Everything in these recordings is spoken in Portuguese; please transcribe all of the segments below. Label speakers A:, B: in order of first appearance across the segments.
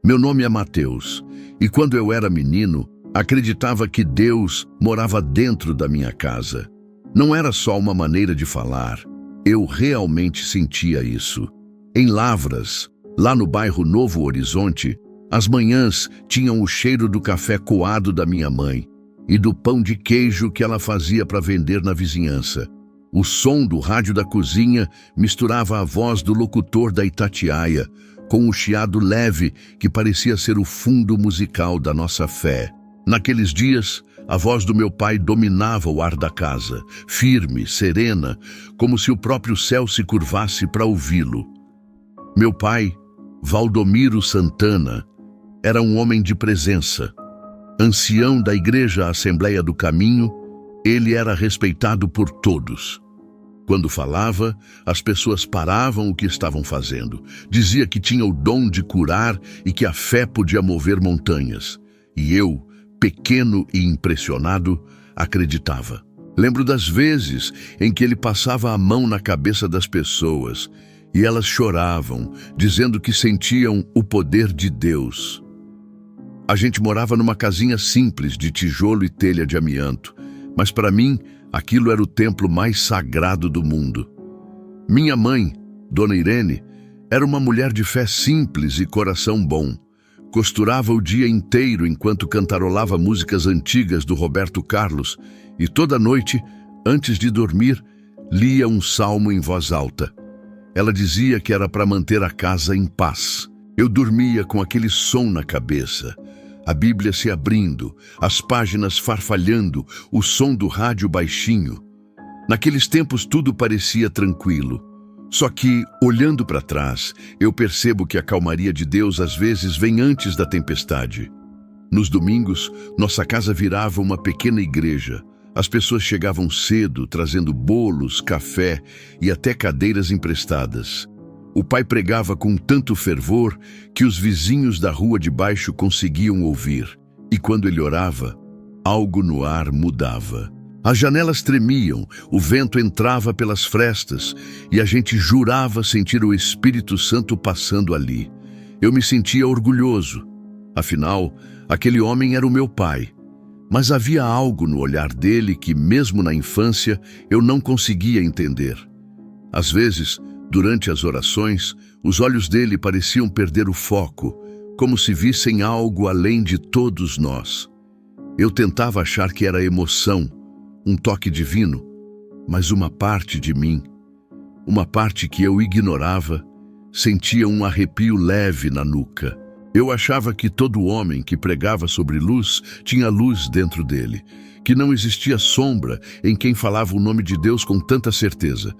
A: Meu nome é Mateus, e quando eu era menino, acreditava que Deus morava dentro da minha casa. Não era só uma maneira de falar, eu realmente sentia isso. Em Lavras, lá no bairro Novo Horizonte, as manhãs tinham o cheiro do café coado da minha mãe e do pão de queijo que ela fazia para vender na vizinhança. O som do rádio da cozinha misturava a voz do locutor da Itatiaia com o chiado leve que parecia ser o fundo musical da nossa fé. Naqueles dias, a voz do meu pai dominava o ar da casa, firme, serena, como se o próprio céu se curvasse para ouvi-lo. Meu pai, Valdomiro Santana, era um homem de presença. Ancião da Igreja Assembleia do Caminho, ele era respeitado por todos. Quando falava, as pessoas paravam o que estavam fazendo. Dizia que tinha o dom de curar e que a fé podia mover montanhas. E eu, pequeno e impressionado, acreditava. Lembro das vezes em que ele passava a mão na cabeça das pessoas e elas choravam, dizendo que sentiam o poder de Deus. A gente morava numa casinha simples de tijolo e telha de amianto, mas para mim aquilo era o templo mais sagrado do mundo. Minha mãe, Dona Irene, era uma mulher de fé simples e coração bom. Costurava o dia inteiro enquanto cantarolava músicas antigas do Roberto Carlos e toda noite, antes de dormir, lia um salmo em voz alta. Ela dizia que era para manter a casa em paz. Eu dormia com aquele som na cabeça. A Bíblia se abrindo, as páginas farfalhando, o som do rádio baixinho. Naqueles tempos tudo parecia tranquilo. Só que, olhando para trás, eu percebo que a calmaria de Deus às vezes vem antes da tempestade. Nos domingos, nossa casa virava uma pequena igreja. As pessoas chegavam cedo, trazendo bolos, café e até cadeiras emprestadas. O pai pregava com tanto fervor que os vizinhos da rua de baixo conseguiam ouvir. E quando ele orava, algo no ar mudava. As janelas tremiam, o vento entrava pelas frestas e a gente jurava sentir o Espírito Santo passando ali. Eu me sentia orgulhoso. Afinal, aquele homem era o meu pai. Mas havia algo no olhar dele que, mesmo na infância, eu não conseguia entender. Às vezes, durante as orações, os olhos dele pareciam perder o foco, como se vissem algo além de todos nós. Eu tentava achar que era emoção, um toque divino, mas uma parte de mim, uma parte que eu ignorava, sentia um arrepio leve na nuca. Eu achava que todo homem que pregava sobre luz tinha luz dentro dele, que não existia sombra em quem falava o nome de Deus com tanta certeza.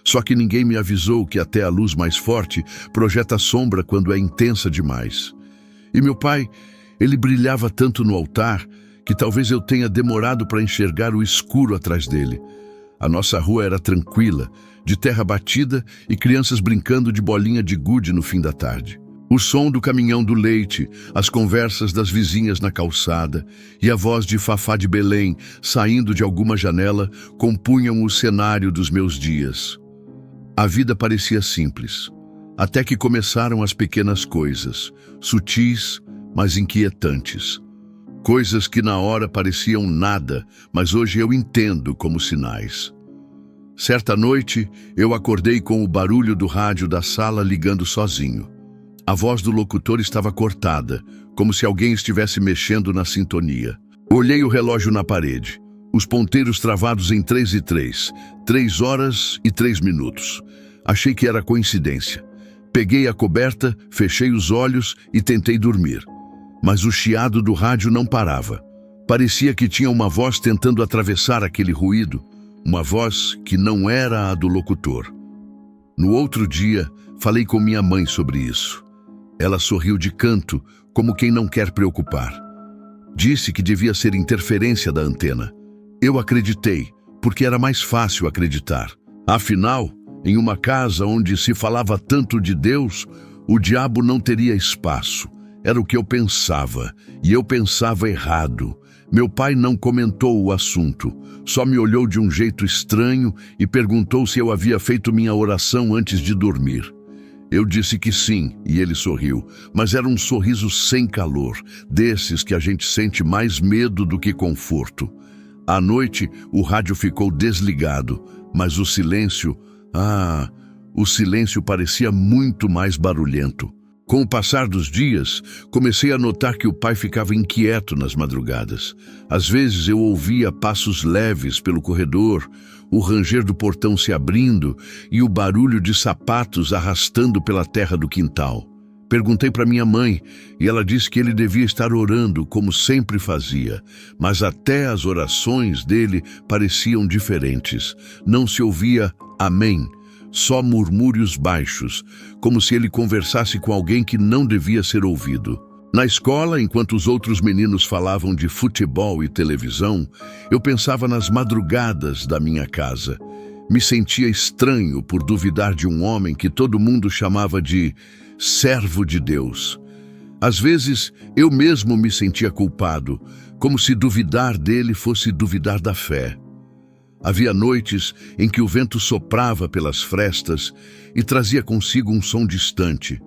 A: Só que ninguém me avisou que até a luz mais forte projeta sombra quando é intensa demais. E meu pai, ele brilhava tanto no altar que talvez eu tenha demorado para enxergar o escuro atrás dele. A nossa rua era tranquila, de terra batida e crianças brincando de bolinha de gude no fim da tarde. O som do caminhão do leite, as conversas das vizinhas na calçada e a voz de Fafá de Belém saindo de alguma janela compunham o cenário dos meus dias. A vida parecia simples, até que começaram as pequenas coisas, sutis, mas inquietantes. Coisas que na hora pareciam nada, mas hoje eu entendo como sinais. Certa noite, eu acordei com o barulho do rádio da sala ligando sozinho. A voz do locutor estava cortada, como se alguém estivesse mexendo na sintonia. Olhei o relógio na parede. Os ponteiros travados em 3 e 3, 3 horas e 3 minutos. Achei que era coincidência. Peguei a coberta, fechei os olhos e tentei dormir. Mas o chiado do rádio não parava. Parecia que tinha uma voz tentando atravessar aquele ruído, uma voz que não era a do locutor. No outro dia, falei com minha mãe sobre isso. Ela sorriu de canto, como quem não quer preocupar. Disse que devia ser interferência da antena. Eu acreditei, porque era mais fácil acreditar. Afinal, em uma casa onde se falava tanto de Deus, o diabo não teria espaço. Era o que eu pensava, e eu pensava errado. Meu pai não comentou o assunto, só me olhou de um jeito estranho e perguntou se eu havia feito minha oração antes de dormir. Eu disse que sim, e ele sorriu, mas era um sorriso sem calor, desses que a gente sente mais medo do que conforto. À noite, o rádio ficou desligado, mas o silêncio parecia muito mais barulhento. Com o passar dos dias, comecei a notar que o pai ficava inquieto nas madrugadas. Às vezes eu ouvia passos leves pelo corredor, o ranger do portão se abrindo e o barulho de sapatos arrastando pela terra do quintal. Perguntei para minha mãe e ela disse que ele devia estar orando como sempre fazia, mas até as orações dele pareciam diferentes. Não se ouvia amém. Só murmúrios baixos, como se ele conversasse com alguém que não devia ser ouvido. Na escola, enquanto os outros meninos falavam de futebol e televisão, eu pensava nas madrugadas da minha casa. Me sentia estranho por duvidar de um homem que todo mundo chamava de servo de Deus. Às vezes, eu mesmo me sentia culpado, como se duvidar dele fosse duvidar da fé. Havia noites em que o vento soprava pelas frestas e trazia consigo um som distante,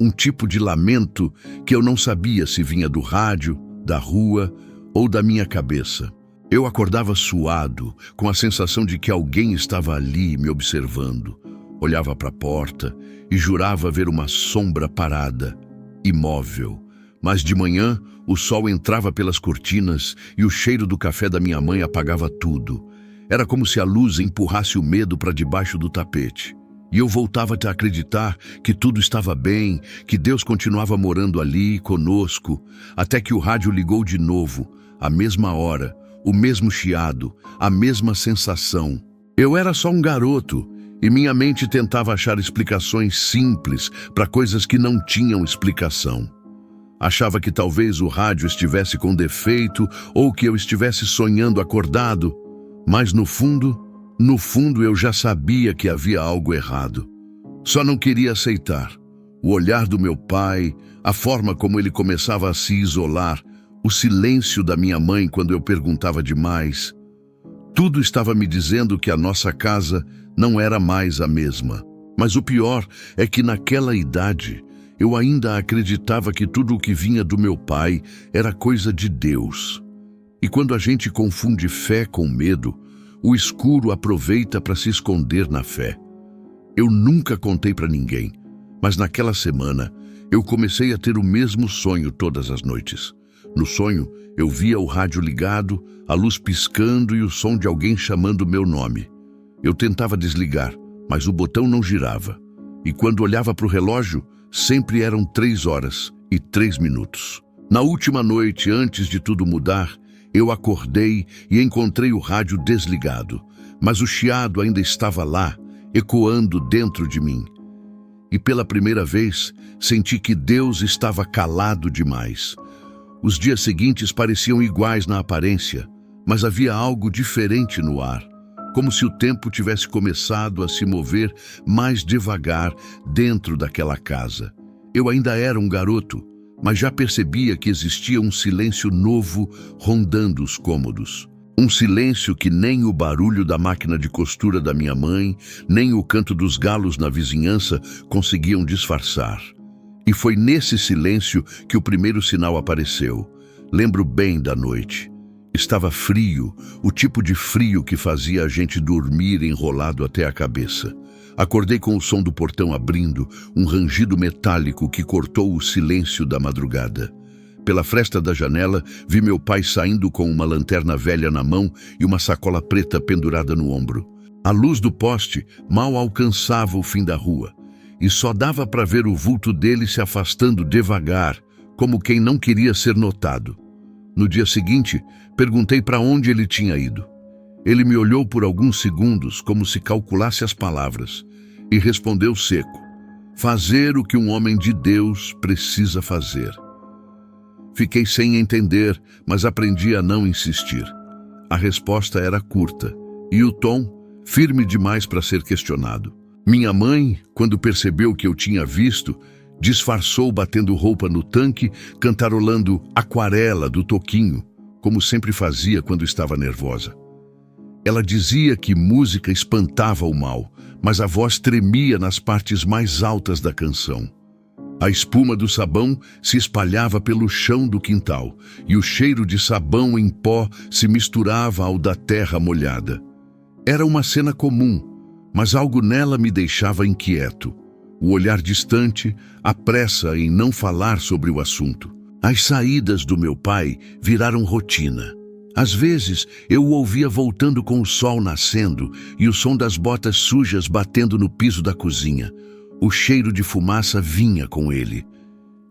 A: um tipo de lamento que eu não sabia se vinha do rádio, da rua ou da minha cabeça. Eu acordava suado, com a sensação de que alguém estava ali me observando. Olhava para a porta e jurava ver uma sombra parada, imóvel. Mas de manhã, o sol entrava pelas cortinas e o cheiro do café da minha mãe apagava tudo. Era como se a luz empurrasse o medo para debaixo do tapete. E eu voltava a acreditar que tudo estava bem, que Deus continuava morando ali, conosco, até que o rádio ligou de novo, à mesma hora, o mesmo chiado, a mesma sensação. Eu era só um garoto, e minha mente tentava achar explicações simples para coisas que não tinham explicação. Achava que talvez o rádio estivesse com defeito ou que eu estivesse sonhando acordado. Mas no fundo eu já sabia que havia algo errado. Só não queria aceitar. O olhar do meu pai, a forma como ele começava a se isolar, o silêncio da minha mãe quando eu perguntava demais. Tudo estava me dizendo que a nossa casa não era mais a mesma. Mas o pior é que naquela idade, eu ainda acreditava que tudo o que vinha do meu pai era coisa de Deus. E quando a gente confunde fé com medo, o escuro aproveita para se esconder na fé. Eu nunca contei para ninguém, mas naquela semana eu comecei a ter o mesmo sonho todas as noites. No sonho, eu via o rádio ligado, a luz piscando e o som de alguém chamando meu nome. Eu tentava desligar, mas o botão não girava. E quando olhava para o relógio, sempre eram 3h03. Na última noite, antes de tudo mudar, eu acordei e encontrei o rádio desligado, mas o chiado ainda estava lá, ecoando dentro de mim. E pela primeira vez, senti que Deus estava calado demais. Os dias seguintes pareciam iguais na aparência, mas havia algo diferente no ar, como se o tempo tivesse começado a se mover mais devagar dentro daquela casa. Eu ainda era um garoto, mas já percebia que existia um silêncio novo rondando os cômodos. Um silêncio que nem o barulho da máquina de costura da minha mãe, nem o canto dos galos na vizinhança conseguiam disfarçar. E foi nesse silêncio que o primeiro sinal apareceu. Lembro bem da noite. Estava frio, o tipo de frio que fazia a gente dormir enrolado até a cabeça. Acordei com o som do portão abrindo, um rangido metálico que cortou o silêncio da madrugada. Pela fresta da janela, vi meu pai saindo com uma lanterna velha na mão e uma sacola preta pendurada no ombro. A luz do poste mal alcançava o fim da rua, e só dava para ver o vulto dele se afastando devagar, como quem não queria ser notado. No dia seguinte, perguntei para onde ele tinha ido. Ele me olhou por alguns segundos, como se calculasse as palavras, e respondeu seco: fazer o que um homem de Deus precisa fazer. Fiquei sem entender, mas aprendi a não insistir. A resposta era curta, e o tom, firme demais para ser questionado. Minha mãe, quando percebeu o que eu tinha visto, disfarçou batendo roupa no tanque, cantarolando Aquarela do Toquinho, como sempre fazia quando estava nervosa. Ela dizia que música espantava o mal, mas a voz tremia nas partes mais altas da canção. A espuma do sabão se espalhava pelo chão do quintal, e o cheiro de sabão em pó se misturava ao da terra molhada. Era uma cena comum, mas algo nela me deixava inquieto. O olhar distante, a pressa em não falar sobre o assunto. As saídas do meu pai viraram rotina. Às vezes, eu o ouvia voltando com o sol nascendo e o som das botas sujas batendo no piso da cozinha. O cheiro de fumaça vinha com ele.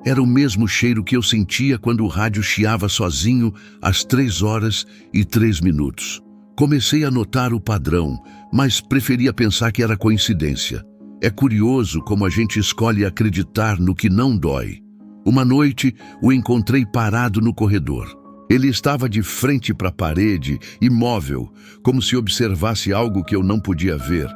A: Era o mesmo cheiro que eu sentia quando o rádio chiava sozinho às 3h03. Comecei a notar o padrão, mas preferia pensar que era coincidência. É curioso como a gente escolhe acreditar no que não dói. Uma noite, o encontrei parado no corredor. Ele estava de frente para a parede, imóvel, como se observasse algo que eu não podia ver.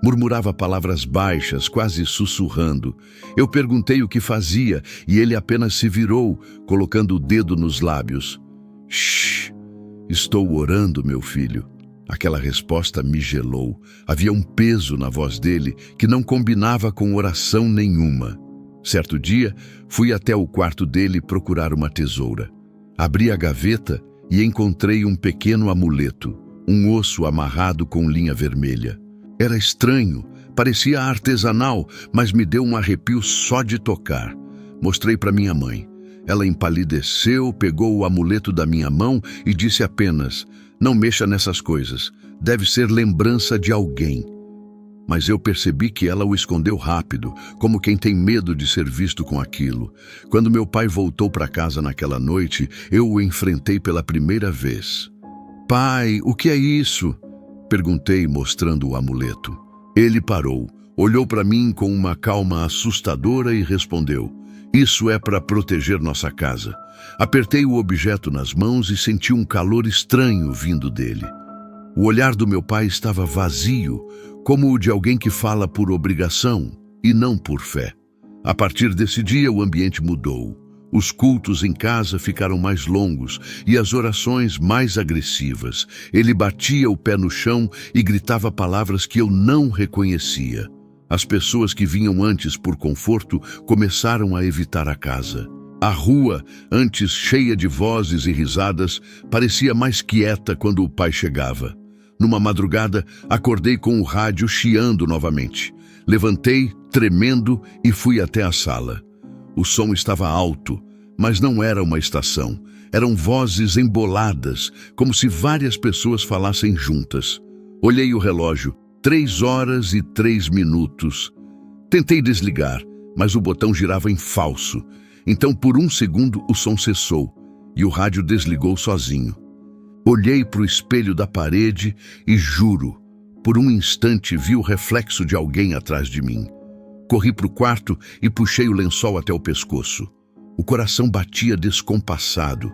A: Murmurava palavras baixas, quase sussurrando. Eu perguntei o que fazia e ele apenas se virou, colocando o dedo nos lábios. Shhh, estou orando, meu filho. Aquela resposta me gelou. Havia um peso na voz dele que não combinava com oração nenhuma. Certo dia, fui até o quarto dele procurar uma tesoura. Abri a gaveta e encontrei um pequeno amuleto, um osso amarrado com linha vermelha. Era estranho, parecia artesanal, mas me deu um arrepio só de tocar. Mostrei para minha mãe. Ela empalideceu, pegou o amuleto da minha mão e disse apenas: "Não mexa nessas coisas, deve ser lembrança de alguém." Mas eu percebi que ela o escondeu rápido, como quem tem medo de ser visto com aquilo. Quando meu pai voltou para casa naquela noite, eu o enfrentei pela primeira vez. "Pai, o que é isso?" perguntei, mostrando o amuleto. Ele parou, olhou para mim com uma calma assustadora e respondeu: "Isso é para proteger nossa casa." Apertei o objeto nas mãos e senti um calor estranho vindo dele. O olhar do meu pai estava vazio, como o de alguém que fala por obrigação e não por fé. A partir desse dia, o ambiente mudou. Os cultos em casa ficaram mais longos e as orações mais agressivas. Ele batia o pé no chão e gritava palavras que eu não reconhecia. As pessoas que vinham antes por conforto começaram a evitar a casa. A rua, antes cheia de vozes e risadas, parecia mais quieta quando o pai chegava. Numa madrugada, acordei com o rádio chiando novamente. Levantei, tremendo, e fui até a sala. O som estava alto, mas não era uma estação. Eram vozes emboladas, como se várias pessoas falassem juntas. Olhei o relógio, 3h03. Tentei desligar, mas o botão girava em falso. Então, por um segundo, o som cessou e o rádio desligou sozinho. Olhei para o espelho da parede e juro, por um instante vi o reflexo de alguém atrás de mim. Corri para o quarto e puxei o lençol até o pescoço. O coração batia descompassado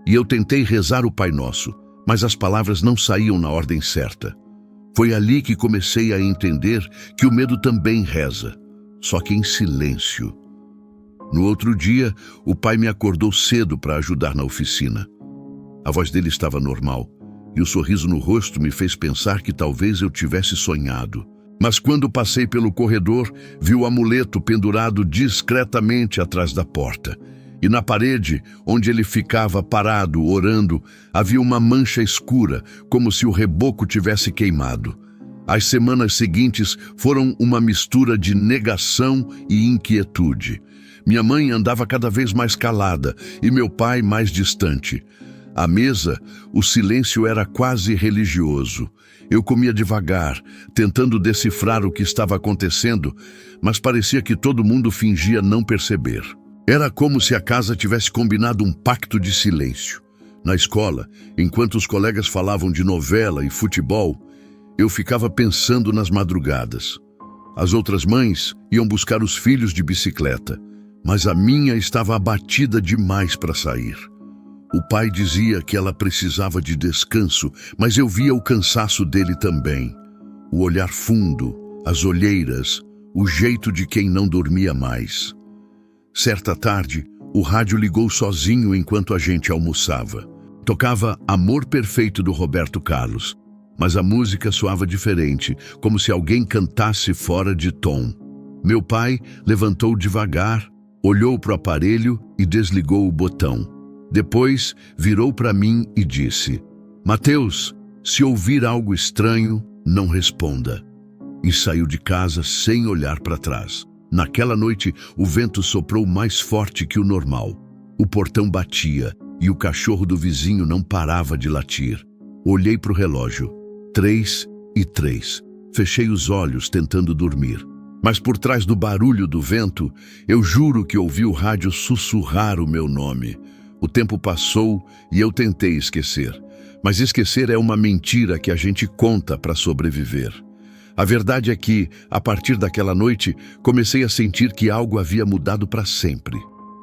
A: e eu tentei rezar o Pai Nosso, mas as palavras não saíam na ordem certa. Foi ali que comecei a entender que o medo também reza, só que em silêncio. No outro dia, o pai me acordou cedo para ajudar na oficina. A voz dele estava normal, e o sorriso no rosto me fez pensar que talvez eu tivesse sonhado. Mas quando passei pelo corredor, vi o amuleto pendurado discretamente atrás da porta. E na parede, onde ele ficava parado, orando, havia uma mancha escura, como se o reboco tivesse queimado. As semanas seguintes foram uma mistura de negação e inquietude. Minha mãe andava cada vez mais calada e meu pai mais distante. À mesa, o silêncio era quase religioso. Eu comia devagar, tentando decifrar o que estava acontecendo, mas parecia que todo mundo fingia não perceber. Era como se a casa tivesse combinado um pacto de silêncio. Na escola, enquanto os colegas falavam de novela e futebol, eu ficava pensando nas madrugadas. As outras mães iam buscar os filhos de bicicleta, mas a minha estava abatida demais para sair. O pai dizia que ela precisava de descanso, mas eu via o cansaço dele também. O olhar fundo, as olheiras, o jeito de quem não dormia mais. Certa tarde, o rádio ligou sozinho enquanto a gente almoçava. Tocava Amor Perfeito do Roberto Carlos. mas a música soava diferente, como se alguém cantasse fora de tom. Meu pai levantou devagar, olhou para o aparelho e desligou o botão. Depois virou para mim e disse: Mateus, se ouvir algo estranho, não responda. E saiu de casa sem olhar para trás. Naquela noite, o vento soprou mais forte que o normal. O portão batia e o cachorro do vizinho não parava de latir. Olhei para o relógio. 3:03. Fechei os olhos tentando dormir. Mas por trás do barulho do vento, eu juro que ouvi o rádio sussurrar o meu nome. O tempo passou e eu tentei esquecer. Mas esquecer é uma mentira que a gente conta para sobreviver. A verdade é que, a partir daquela noite, comecei a sentir que algo havia mudado para sempre.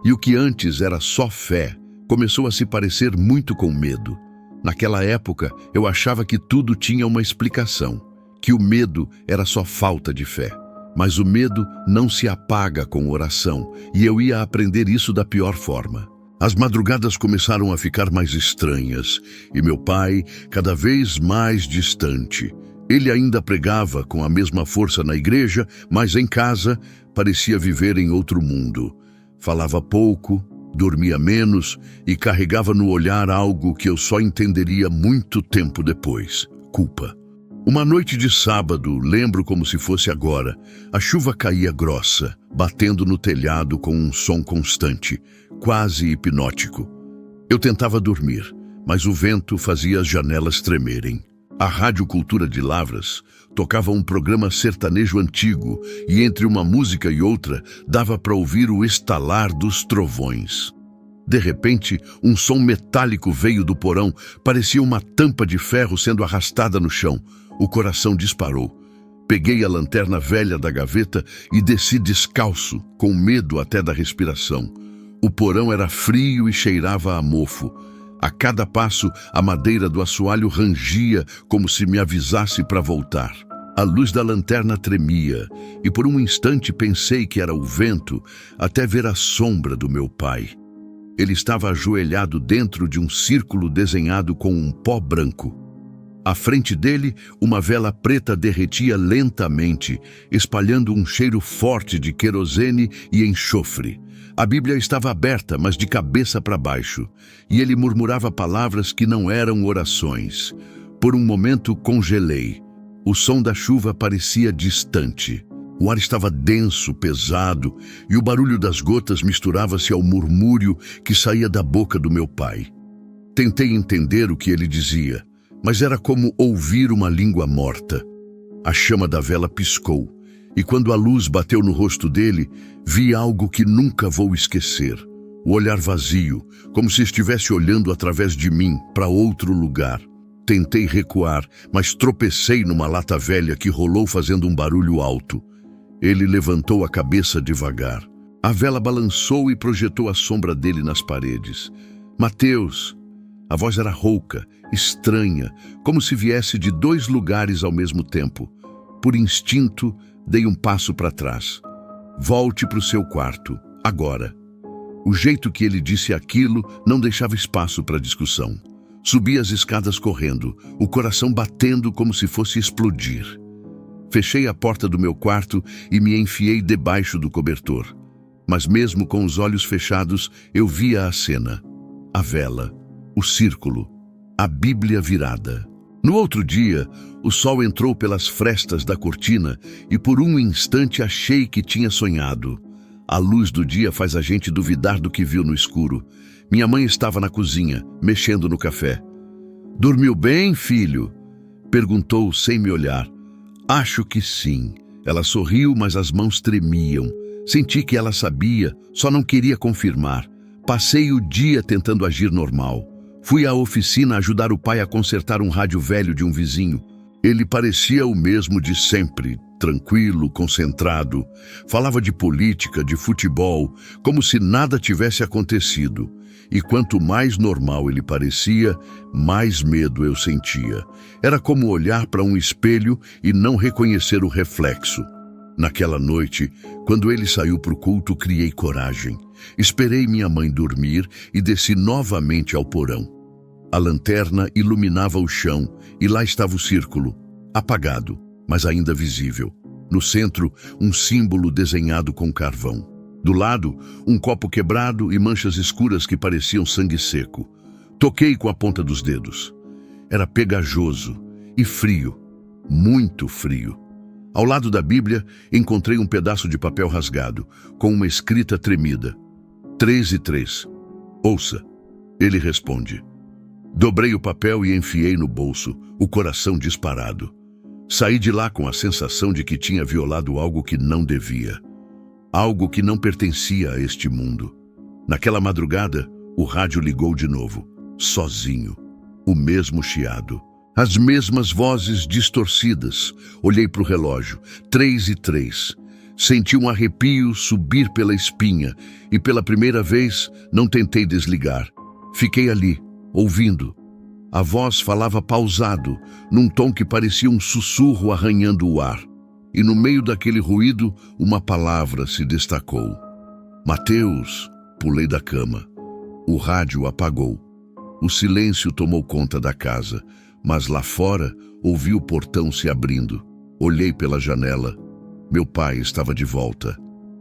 A: E o que antes era só fé, começou a se parecer muito com medo. Naquela época, eu achava que tudo tinha uma explicação, que o medo era só falta de fé. Mas o medo não se apaga com oração, e eu ia aprender isso da pior forma. As madrugadas começaram a ficar mais estranhas, e meu pai cada vez mais distante. Ele ainda pregava com a mesma força na igreja, mas em casa parecia viver em outro mundo. Falava pouco, dormia menos e carregava no olhar algo que eu só entenderia muito tempo depois: culpa. Uma noite de sábado, lembro como se fosse agora, a chuva caía grossa, batendo no telhado com um som constante, quase hipnótico. Eu tentava dormir, mas o vento fazia as janelas tremerem. A Rádio Cultura de Lavras tocava um programa sertanejo antigo e entre uma música e outra dava para ouvir o estalar dos trovões. De repente, um som metálico veio do porão, parecia uma tampa de ferro sendo arrastada no chão. O coração disparou. Peguei a lanterna velha da gaveta e desci descalço, com medo até da respiração. O porão era frio e cheirava a mofo. A cada passo, a madeira do assoalho rangia como se me avisasse para voltar. A luz da lanterna tremia e por um instante pensei que era o vento, até ver a sombra do meu pai. Ele estava ajoelhado dentro de um círculo desenhado com um pó branco. À frente dele, uma vela preta derretia lentamente, espalhando um cheiro forte de querosene e enxofre. A Bíblia estava aberta, mas de cabeça para baixo, e ele murmurava palavras que não eram orações. Por um momento congelei. O som da chuva parecia distante. O ar estava denso, pesado, e o barulho das gotas misturava-se ao murmúrio que saía da boca do meu pai. Tentei entender o que ele dizia, mas era como ouvir uma língua morta. A chama da vela piscou, e quando a luz bateu no rosto dele, vi algo que nunca vou esquecer. O olhar vazio, como se estivesse olhando através de mim para outro lugar. Tentei recuar, mas tropecei numa lata velha que rolou fazendo um barulho alto. Ele levantou a cabeça devagar. A vela balançou e projetou a sombra dele nas paredes. Mateus! A voz era rouca, estranha, como se viesse de 2 lugares ao mesmo tempo. Por instinto, dei um passo para trás. Volte para o seu quarto, agora. O jeito que ele disse aquilo não deixava espaço para discussão. Subi as escadas correndo, o coração batendo como se fosse explodir. Fechei a porta do meu quarto e me enfiei debaixo do cobertor. Mas mesmo com os olhos fechados, eu via a cena. A vela, o círculo, a Bíblia virada. No outro dia, o sol entrou pelas frestas da cortina e por um instante achei que tinha sonhado. A luz do dia faz a gente duvidar do que viu no escuro. Minha mãe estava na cozinha, mexendo no café. "Dormiu bem, filho?" perguntou sem me olhar. "Acho que sim." Ela sorriu, mas as mãos tremiam. Senti que ela sabia, só não queria confirmar. Passei o dia tentando agir normal. Fui à oficina ajudar o pai a consertar um rádio velho de um vizinho. Ele parecia o mesmo de sempre, tranquilo, concentrado. Falava de política, de futebol, como se nada tivesse acontecido. E quanto mais normal ele parecia, mais medo eu sentia. Era como olhar para um espelho e não reconhecer o reflexo. Naquela noite, quando ele saiu para o culto, criei coragem. Esperei minha mãe dormir e desci novamente ao porão. A lanterna iluminava o chão e lá estava o círculo, apagado, mas ainda visível. No centro, um símbolo desenhado com carvão. Do lado, um copo quebrado e manchas escuras que pareciam sangue seco. Toquei com a ponta dos dedos. Era pegajoso e frio, muito frio. Ao lado da Bíblia, encontrei um pedaço de papel rasgado, com uma escrita tremida. 3 e 3. Ouça. Ele responde. Dobrei o papel e enfiei no bolso, o coração disparado. Saí de lá com a sensação de que tinha violado algo que não devia. Algo que não pertencia a este mundo. Naquela madrugada, o rádio ligou de novo, sozinho. O mesmo chiado. As mesmas vozes distorcidas. Olhei para o relógio. 3 e 3. Senti um arrepio subir pela espinha e pela primeira vez não tentei desligar. Fiquei ali, ouvindo. A voz falava pausado, num tom que parecia um sussurro arranhando o ar. E no meio daquele ruído, uma palavra se destacou. Mateus! Pulei da cama. O rádio apagou. O silêncio tomou conta da casa, mas lá fora ouvi o portão se abrindo. Olhei pela janela. Meu pai estava de volta.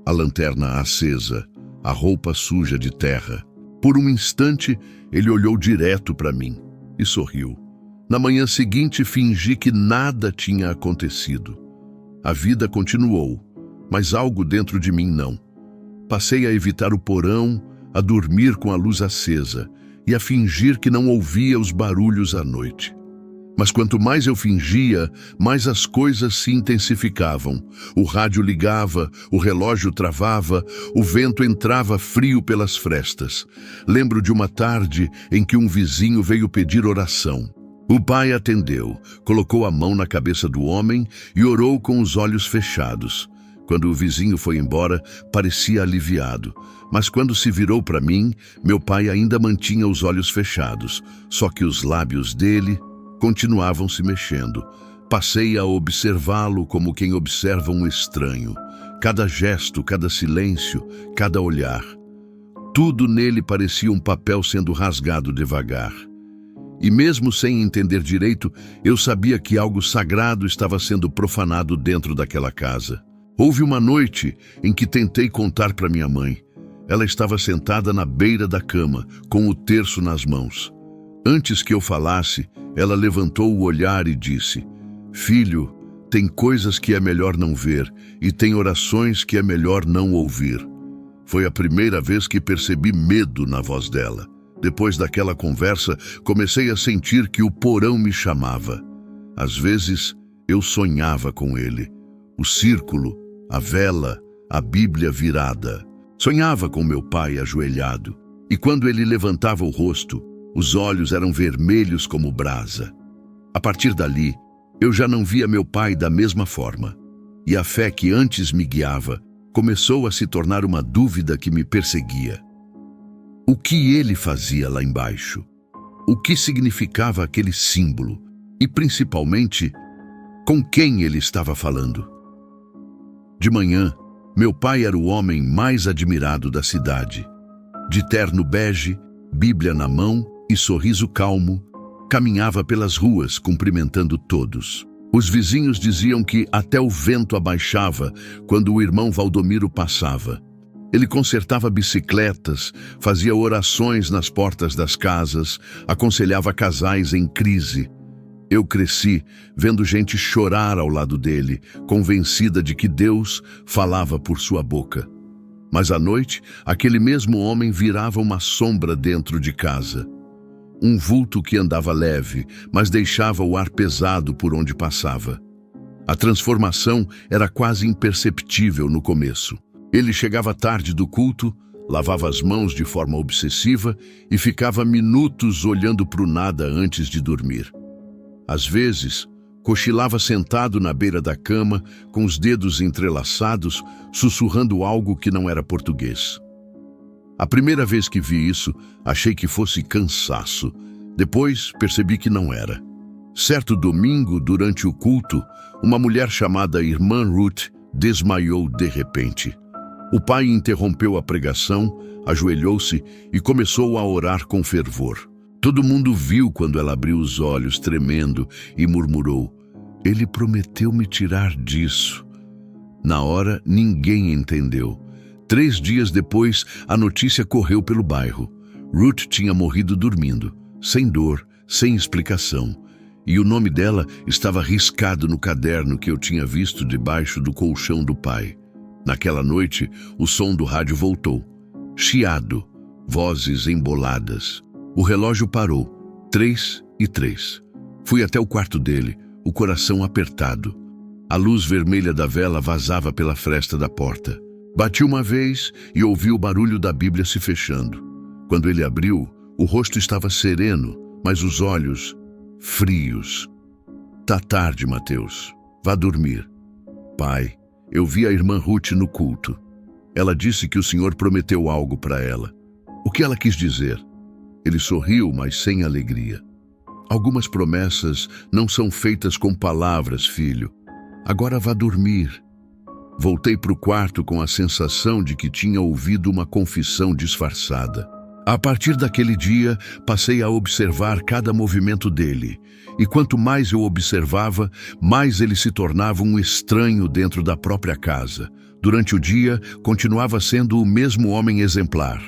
A: A lanterna acesa, a roupa suja de terra. Por um instante, ele olhou direto para mim e sorriu. Na manhã seguinte, fingi que nada tinha acontecido. A vida continuou, mas algo dentro de mim não. Passei a evitar o porão, a dormir com a luz acesa e a fingir que não ouvia os barulhos à noite. Mas quanto mais eu fingia, mais as coisas se intensificavam. O rádio ligava, o relógio travava, o vento entrava frio pelas frestas. Lembro de uma tarde em que um vizinho veio pedir oração. O pai atendeu, colocou a mão na cabeça do homem e orou com os olhos fechados. Quando o vizinho foi embora, parecia aliviado. Mas quando se virou para mim, meu pai ainda mantinha os olhos fechados, só que os lábios dele continuavam se mexendo. Passei a observá-lo como quem observa um estranho. Cada gesto, cada silêncio, cada olhar. Tudo nele parecia um papel sendo rasgado devagar. E mesmo sem entender direito, eu sabia que algo sagrado estava sendo profanado dentro daquela casa. Houve uma noite em que tentei contar para minha mãe. Ela estava sentada na beira da cama, com o terço nas mãos. Antes que eu falasse, ela levantou o olhar e disse: Filho, tem coisas que é melhor não ver e tem orações que é melhor não ouvir. Foi a primeira vez que percebi medo na voz dela. Depois daquela conversa, comecei a sentir que o porão me chamava. Às vezes, eu sonhava com ele. O círculo, a vela, a Bíblia virada. Sonhava com meu pai ajoelhado. E quando ele levantava o rosto, os olhos eram vermelhos como brasa. A partir dali, eu já não via meu pai da mesma forma. E a fé que antes me guiava começou a se tornar uma dúvida que me perseguia. O que ele fazia lá embaixo? O que significava aquele símbolo? E, principalmente, com quem ele estava falando? De manhã, meu pai era o homem mais admirado da cidade. De terno bege, Bíblia na mão e sorriso calmo, caminhava pelas ruas cumprimentando todos. Os vizinhos diziam que até o vento abaixava quando o irmão Valdomiro passava. Ele consertava bicicletas, fazia orações nas portas das casas, aconselhava casais em crise. Eu cresci vendo gente chorar ao lado dele, convencida de que Deus falava por sua boca. Mas à noite, aquele mesmo homem virava uma sombra dentro de casa. Um vulto que andava leve, mas deixava o ar pesado por onde passava. A transformação era quase imperceptível no começo. Ele chegava tarde do culto, lavava as mãos de forma obsessiva e ficava minutos olhando para o nada antes de dormir. Às vezes, cochilava sentado na beira da cama, com os dedos entrelaçados, sussurrando algo que não era português. A primeira vez que vi isso, achei que fosse cansaço. Depois, percebi que não era. Certo domingo, durante o culto, uma mulher chamada Irmã Ruth desmaiou de repente. O pai interrompeu a pregação, ajoelhou-se e começou a orar com fervor. Todo mundo viu quando ela abriu os olhos, tremendo, e murmurou: "Ele prometeu me tirar disso." Na hora, ninguém entendeu. 3 dias depois, a notícia correu pelo bairro. Ruth tinha morrido dormindo, sem dor, sem explicação. E o nome dela estava riscado no caderno que eu tinha visto debaixo do colchão do pai. Naquela noite, o som do rádio voltou. Chiado, vozes emboladas. O relógio parou, 3:03. Fui até o quarto dele, o coração apertado. A luz vermelha da vela vazava pela fresta da porta. Bati uma vez e ouvi o barulho da Bíblia se fechando. Quando ele abriu, o rosto estava sereno, mas os olhos frios. "Tá tarde, Mateus. Vá dormir." "Pai, eu vi a irmã Ruth no culto. Ela disse que o senhor prometeu algo para ela. O que ela quis dizer?" Ele sorriu, mas sem alegria. "Algumas promessas não são feitas com palavras, filho. Agora vá dormir." Voltei para o quarto com a sensação de que tinha ouvido uma confissão disfarçada. A partir daquele dia, passei a observar cada movimento dele. E quanto mais eu observava, mais ele se tornava um estranho dentro da própria casa. Durante o dia, continuava sendo o mesmo homem exemplar.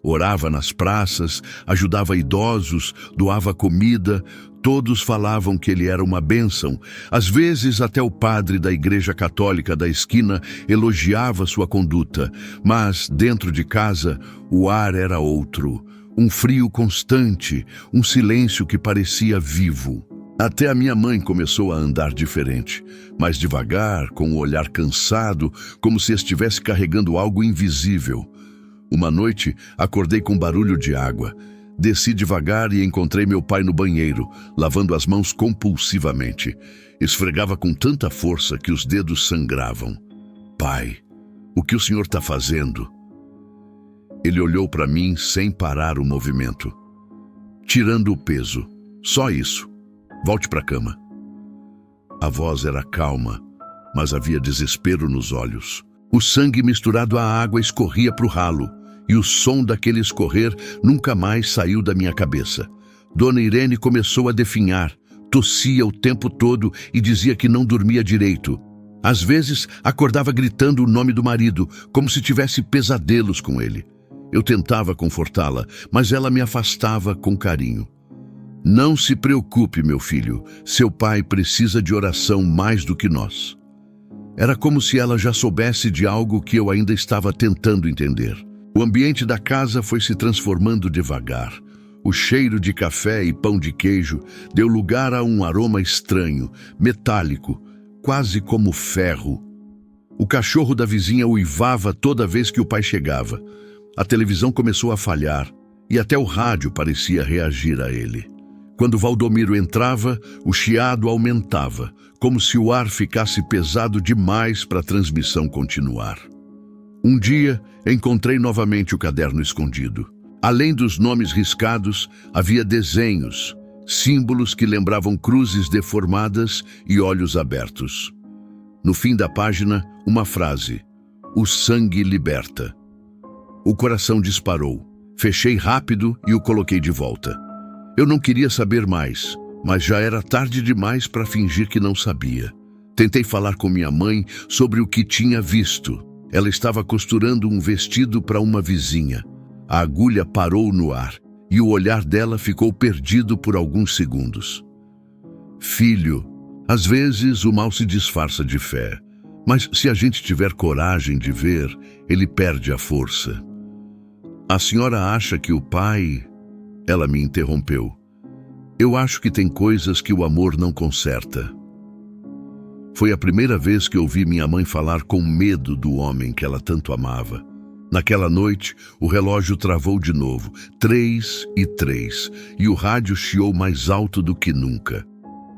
A: Orava nas praças, ajudava idosos, doava comida. Todos falavam que ele era uma bênção. Às vezes, até o padre da igreja católica da esquina elogiava sua conduta. Mas, dentro de casa, o ar era outro. Um frio constante, um silêncio que parecia vivo. Até a minha mãe começou a andar diferente, mais devagar, com o olhar cansado, como se estivesse carregando algo invisível. Uma noite, acordei com barulho de água. Desci devagar e encontrei meu pai no banheiro, lavando as mãos compulsivamente. Esfregava com tanta força que os dedos sangravam. "Pai, o que o senhor está fazendo?" Ele olhou para mim sem parar o movimento. "Tirando o peso. Só isso. Volte para a cama." A voz era calma, mas havia desespero nos olhos. O sangue misturado à água escorria para o ralo, e o som daquele escorrer nunca mais saiu da minha cabeça. Dona Irene começou a definhar, tossia o tempo todo e dizia que não dormia direito. Às vezes, acordava gritando o nome do marido, como se tivesse pesadelos com ele. Eu tentava confortá-la, mas ela me afastava com carinho. "Não se preocupe, meu filho. Seu pai precisa de oração mais do que nós." Era como se ela já soubesse de algo que eu ainda estava tentando entender. O ambiente da casa foi se transformando devagar. O cheiro de café e pão de queijo deu lugar a um aroma estranho, metálico, quase como ferro. O cachorro da vizinha uivava toda vez que o pai chegava. A televisão começou a falhar e até o rádio parecia reagir a ele. Quando Valdomiro entrava, o chiado aumentava, como se o ar ficasse pesado demais para a transmissão continuar. Um dia, encontrei novamente o caderno escondido. Além dos nomes riscados, havia desenhos, símbolos que lembravam cruzes deformadas e olhos abertos. No fim da página, uma frase: "O sangue liberta." O coração disparou. Fechei rápido e o coloquei de volta. Eu não queria saber mais, mas já era tarde demais para fingir que não sabia. Tentei falar com minha mãe sobre o que tinha visto. Ela estava costurando um vestido para uma vizinha. A agulha parou no ar e o olhar dela ficou perdido por alguns segundos. "Filho, às vezes o mal se disfarça de fé, mas se a gente tiver coragem de ver, ele perde a força." "A senhora acha que o pai..." Ela me interrompeu. "Eu acho que tem coisas que o amor não conserta." Foi a primeira vez que ouvi minha mãe falar com medo do homem que ela tanto amava. Naquela noite, o relógio travou de novo, 3:03, e o rádio chiou mais alto do que nunca.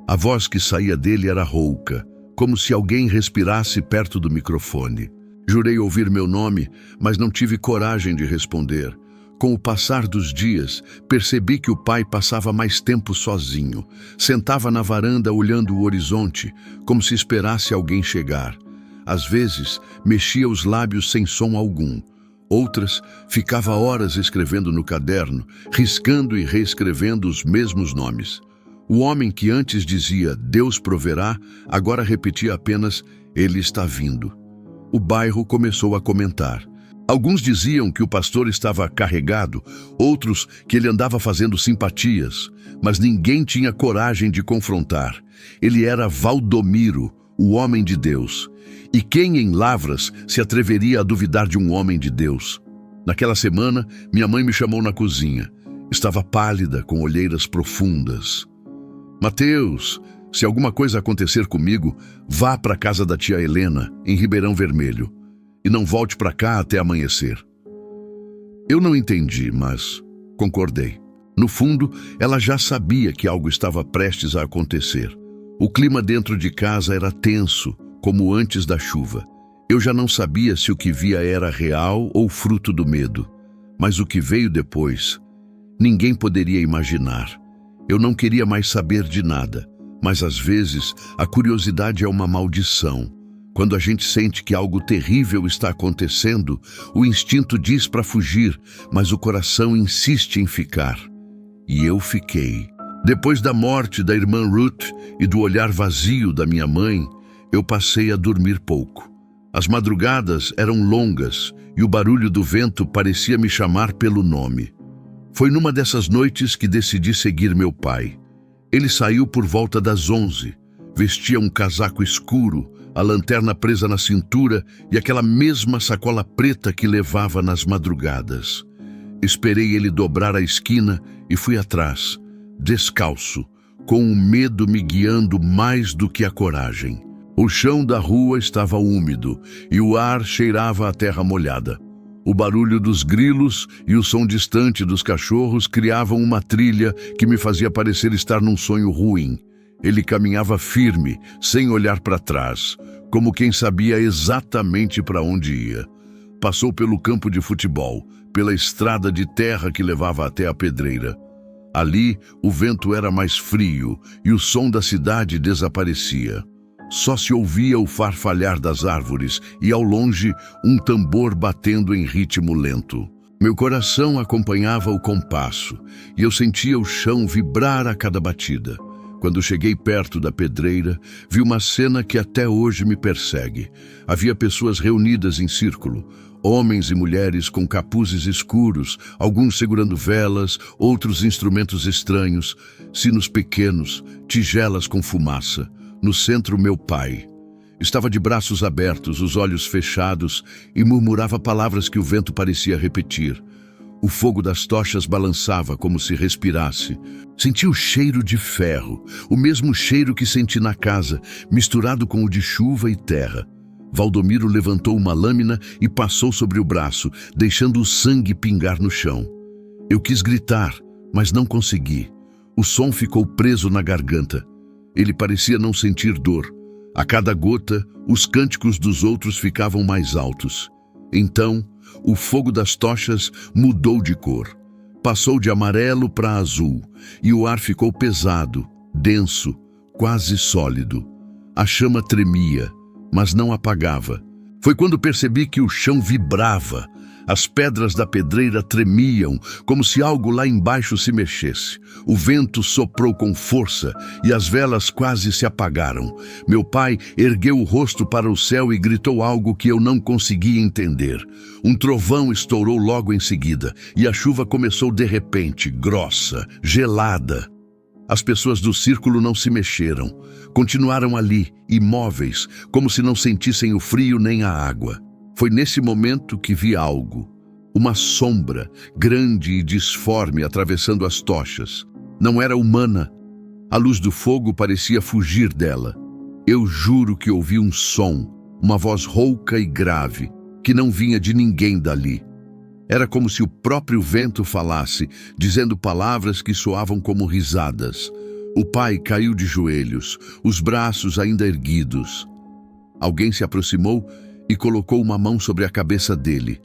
A: A voz que saía dele era rouca, como se alguém respirasse perto do microfone. Jurei ouvir meu nome, mas não tive coragem de responder. Com o passar dos dias, percebi que o pai passava mais tempo sozinho. Sentava na varanda olhando o horizonte, como se esperasse alguém chegar. Às vezes, mexia os lábios sem som algum. Outras, ficava horas escrevendo no caderno, riscando e reescrevendo os mesmos nomes. O homem que antes dizia "Deus proverá", agora repetia apenas "Ele está vindo". O bairro começou a comentar. Alguns diziam que o pastor estava carregado, outros que ele andava fazendo simpatias, mas ninguém tinha coragem de confrontar. Ele era Valdomiro, o homem de Deus. E quem em Lavras se atreveria a duvidar de um homem de Deus? Naquela semana, minha mãe me chamou na cozinha. Estava pálida, com olheiras profundas. "Mateus, se alguma coisa acontecer comigo, vá para a casa da tia Helena, em Ribeirão Vermelho, e não volte para cá até amanhecer." Eu não entendi, mas concordei. No fundo, ela já sabia que algo estava prestes a acontecer. O clima dentro de casa era tenso, como antes da chuva. Eu já não sabia se o que via era real ou fruto do medo. Mas o que veio depois, ninguém poderia imaginar. Eu não queria mais saber de nada, mas às vezes a curiosidade é uma maldição. Quando a gente sente que algo terrível está acontecendo, o instinto diz para fugir, mas o coração insiste em ficar. E eu fiquei. Depois da morte da irmã Ruth e do olhar vazio da minha mãe, eu passei a dormir pouco. As madrugadas eram longas e o barulho do vento parecia me chamar pelo nome. Foi numa dessas noites que decidi seguir meu pai. Ele saiu por volta das 11. Vestia um casaco escuro, a lanterna presa na cintura e aquela mesma sacola preta que levava nas madrugadas. Esperei ele dobrar a esquina e fui atrás, descalço, com o medo me guiando mais do que a coragem. O chão da rua estava úmido e o ar cheirava a terra molhada. O barulho dos grilos e o som distante dos cachorros criavam uma trilha que me fazia parecer estar num sonho ruim. Ele caminhava firme, sem olhar para trás, como quem sabia exatamente para onde ia. Passou pelo campo de futebol, pela estrada de terra que levava até a pedreira. Ali, o vento era mais frio e o som da cidade desaparecia. Só se ouvia o farfalhar das árvores e, ao longe, um tambor batendo em ritmo lento. Meu coração acompanhava o compasso e eu sentia o chão vibrar a cada batida. Quando cheguei perto da pedreira, vi uma cena que até hoje me persegue. Havia pessoas reunidas em círculo, homens e mulheres com capuzes escuros, alguns segurando velas, outros instrumentos estranhos, sinos pequenos, tigelas com fumaça. No centro, meu pai. Estava de braços abertos, os olhos fechados, e murmurava palavras que o vento parecia repetir. O fogo das tochas balançava como se respirasse. Senti o cheiro de ferro, o mesmo cheiro que senti na casa, misturado com o de chuva e terra. Valdomiro levantou uma lâmina e passou sobre o braço, deixando o sangue pingar no chão. Eu quis gritar, mas não consegui. O som ficou preso na garganta. Ele parecia não sentir dor. A cada gota, os cânticos dos outros ficavam mais altos. Então, o fogo das tochas mudou de cor. Passou de amarelo para azul, e o ar ficou pesado, denso, quase sólido. A chama tremia, mas não apagava. Foi quando percebi que o chão vibrava. As pedras da pedreira tremiam, como se algo lá embaixo se mexesse. O vento soprou com força e as velas quase se apagaram. Meu pai ergueu o rosto para o céu e gritou algo que eu não conseguia entender. Um trovão estourou logo em seguida e a chuva começou de repente, grossa, gelada. As pessoas do círculo não se mexeram. Continuaram ali, imóveis, como se não sentissem o frio nem a água. Foi nesse momento que vi algo. Uma sombra, grande e disforme, atravessando as tochas. Não era humana. A luz do fogo parecia fugir dela. Eu juro que ouvi um som, uma voz rouca e grave, que não vinha de ninguém dali. Era como se o próprio vento falasse, dizendo palavras que soavam como risadas. O pai caiu de joelhos, os braços ainda erguidos. Alguém se aproximou e colocou uma mão sobre a cabeça dele.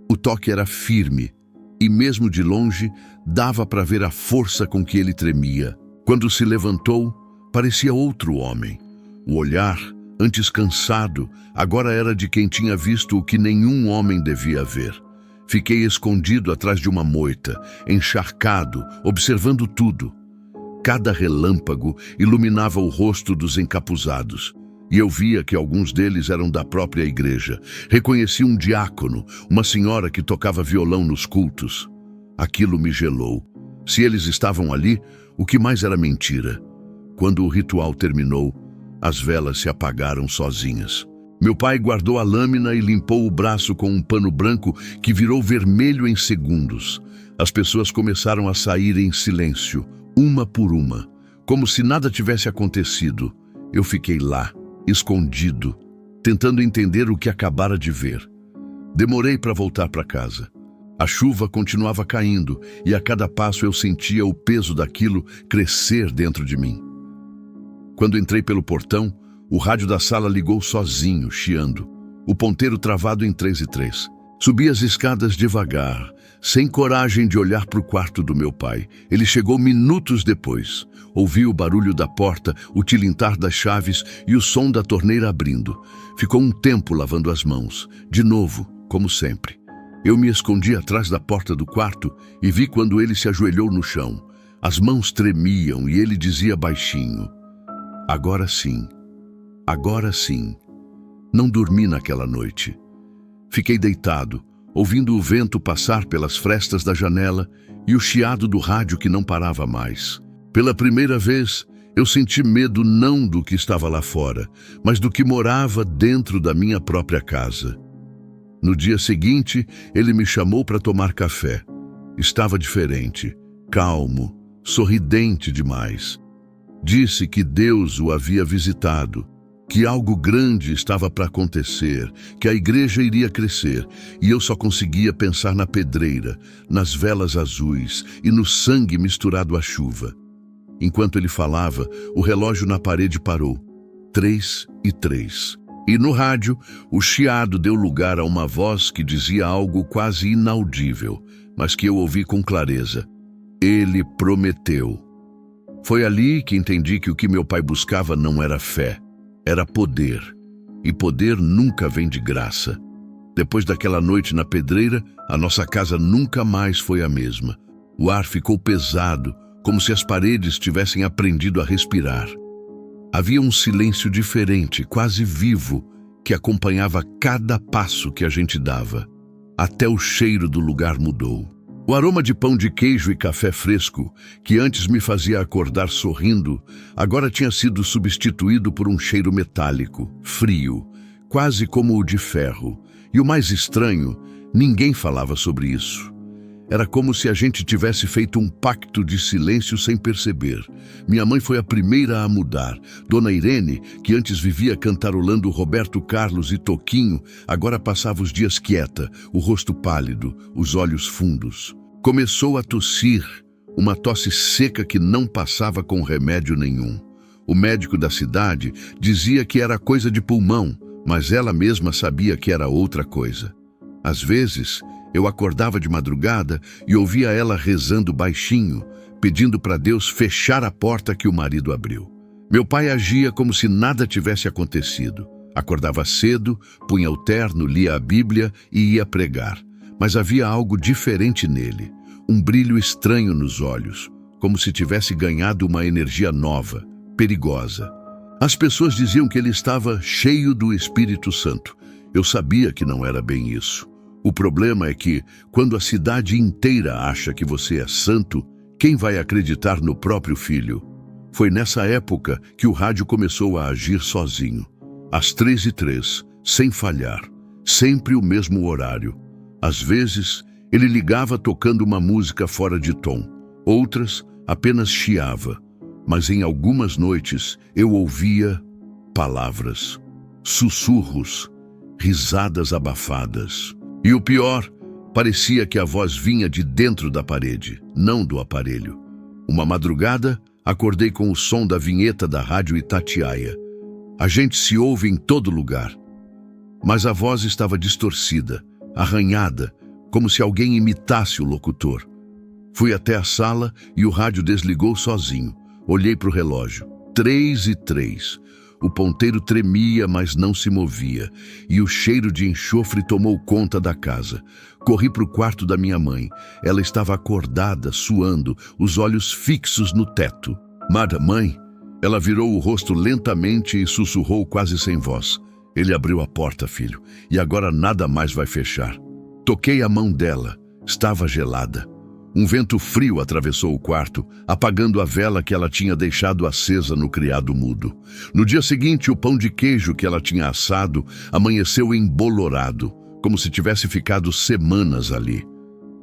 A: O toque era firme e, mesmo de longe, dava para ver a força com que ele tremia. Quando se levantou, parecia outro homem. O olhar, Antes cansado, agora era de quem tinha visto o que nenhum homem devia ver. Fiquei escondido atrás de uma moita, encharcado, observando tudo. Cada relâmpago iluminava o rosto dos encapuzados, e eu via que alguns deles eram da própria igreja. Reconheci um diácono, uma senhora que tocava violão nos cultos. Aquilo me gelou. Se eles estavam ali, o que mais era mentira? Quando o ritual terminou, as velas se apagaram sozinhas. Meu pai guardou a lâmina e limpou o braço com um pano branco que virou vermelho em segundos. As pessoas começaram a sair em silêncio, uma por uma, como se nada tivesse acontecido. Eu fiquei lá, escondido, tentando entender o que acabara de ver. Demorei para voltar para casa. A chuva continuava caindo e a cada passo eu sentia o peso daquilo crescer dentro de mim. Quando entrei pelo portão, o rádio da sala ligou sozinho, chiando. O ponteiro travado em 3 e 3. Subi as escadas devagar, sem coragem de olhar para o quarto do meu pai. Ele chegou minutos depois. Ouvi o barulho da porta, o tilintar das chaves e o som da torneira abrindo. Ficou um tempo lavando as mãos. De novo, como sempre. Eu me escondi atrás da porta do quarto e vi quando ele se ajoelhou no chão. As mãos tremiam e ele dizia baixinho: agora sim. Agora sim. Não dormi naquela noite. Fiquei deitado, ouvindo o vento passar pelas frestas da janela e o chiado do rádio que não parava mais. Pela primeira vez, eu senti medo não do que estava lá fora, mas do que morava dentro da minha própria casa. No dia seguinte, ele me chamou para tomar café. Estava diferente, calmo, sorridente demais. Disse que Deus o havia visitado, que algo grande estava para acontecer, que a igreja iria crescer, e eu só conseguia pensar na pedreira, nas velas azuis e no sangue misturado à chuva. Enquanto ele falava, o relógio na parede parou. 3 e 3. E no rádio, o chiado deu lugar a uma voz que dizia algo quase inaudível, mas que eu ouvi com clareza. Ele prometeu. Foi ali que entendi que o que meu pai buscava não era fé, era poder. E poder nunca vem de graça. Depois daquela noite na pedreira, a nossa casa nunca mais foi a mesma. O ar ficou pesado, como se as paredes tivessem aprendido a respirar. Havia um silêncio diferente, quase vivo, que acompanhava cada passo que a gente dava. Até o cheiro do lugar mudou. O aroma de pão de queijo e café fresco, que antes me fazia acordar sorrindo, agora tinha sido substituído por um cheiro metálico, frio, quase como o de ferro. E o mais estranho, ninguém falava sobre isso. Era como se a gente tivesse feito um pacto de silêncio sem perceber. Minha mãe foi a primeira a mudar. Dona Irene, que antes vivia cantarolando Roberto Carlos e Toquinho, agora passava os dias quieta, o rosto pálido, os olhos fundos. Começou a tossir, uma tosse seca que não passava com remédio nenhum. O médico da cidade dizia que era coisa de pulmão, mas ela mesma sabia que era outra coisa. Às vezes, eu acordava de madrugada e ouvia ela rezando baixinho, pedindo para Deus fechar a porta que o marido abriu. Meu pai agia como se nada tivesse acontecido. Acordava cedo, punha o terno, lia a Bíblia e ia pregar. Mas havia algo diferente nele, um brilho estranho nos olhos, como se tivesse ganhado uma energia nova, perigosa. As pessoas diziam que ele estava cheio do Espírito Santo. Eu sabia que não era bem isso. O problema é que, quando a cidade inteira acha que você é santo, quem vai acreditar no próprio filho? Foi nessa época que o rádio começou a agir sozinho. Às 3 e 3, sem falhar, sempre o mesmo horário. Às vezes, ele ligava tocando uma música fora de tom. Outras, apenas chiava. Mas em algumas noites, eu ouvia palavras, sussurros, risadas abafadas. E o pior, parecia que a voz vinha de dentro da parede, não do aparelho. Uma madrugada, acordei com o som da vinheta da rádio Itatiaia. A gente se ouve em todo lugar. Mas a voz estava distorcida, arranhada, como se alguém imitasse o locutor. Fui até a sala e o rádio desligou sozinho. Olhei para o relógio. 3 e 3. O ponteiro tremia, mas não se movia, e o cheiro de enxofre tomou conta da casa. Corri para o quarto da minha mãe. Ela estava acordada, suando, os olhos fixos no teto. Mãe? Ela virou o rosto lentamente e sussurrou quase sem voz. Ele abriu a porta, filho, e agora nada mais vai fechar. Toquei a mão dela. Estava gelada. Um vento frio atravessou o quarto, apagando a vela que ela tinha deixado acesa no criado mudo. No dia seguinte, o pão de queijo que ela tinha assado amanheceu embolorado, como se tivesse ficado semanas ali.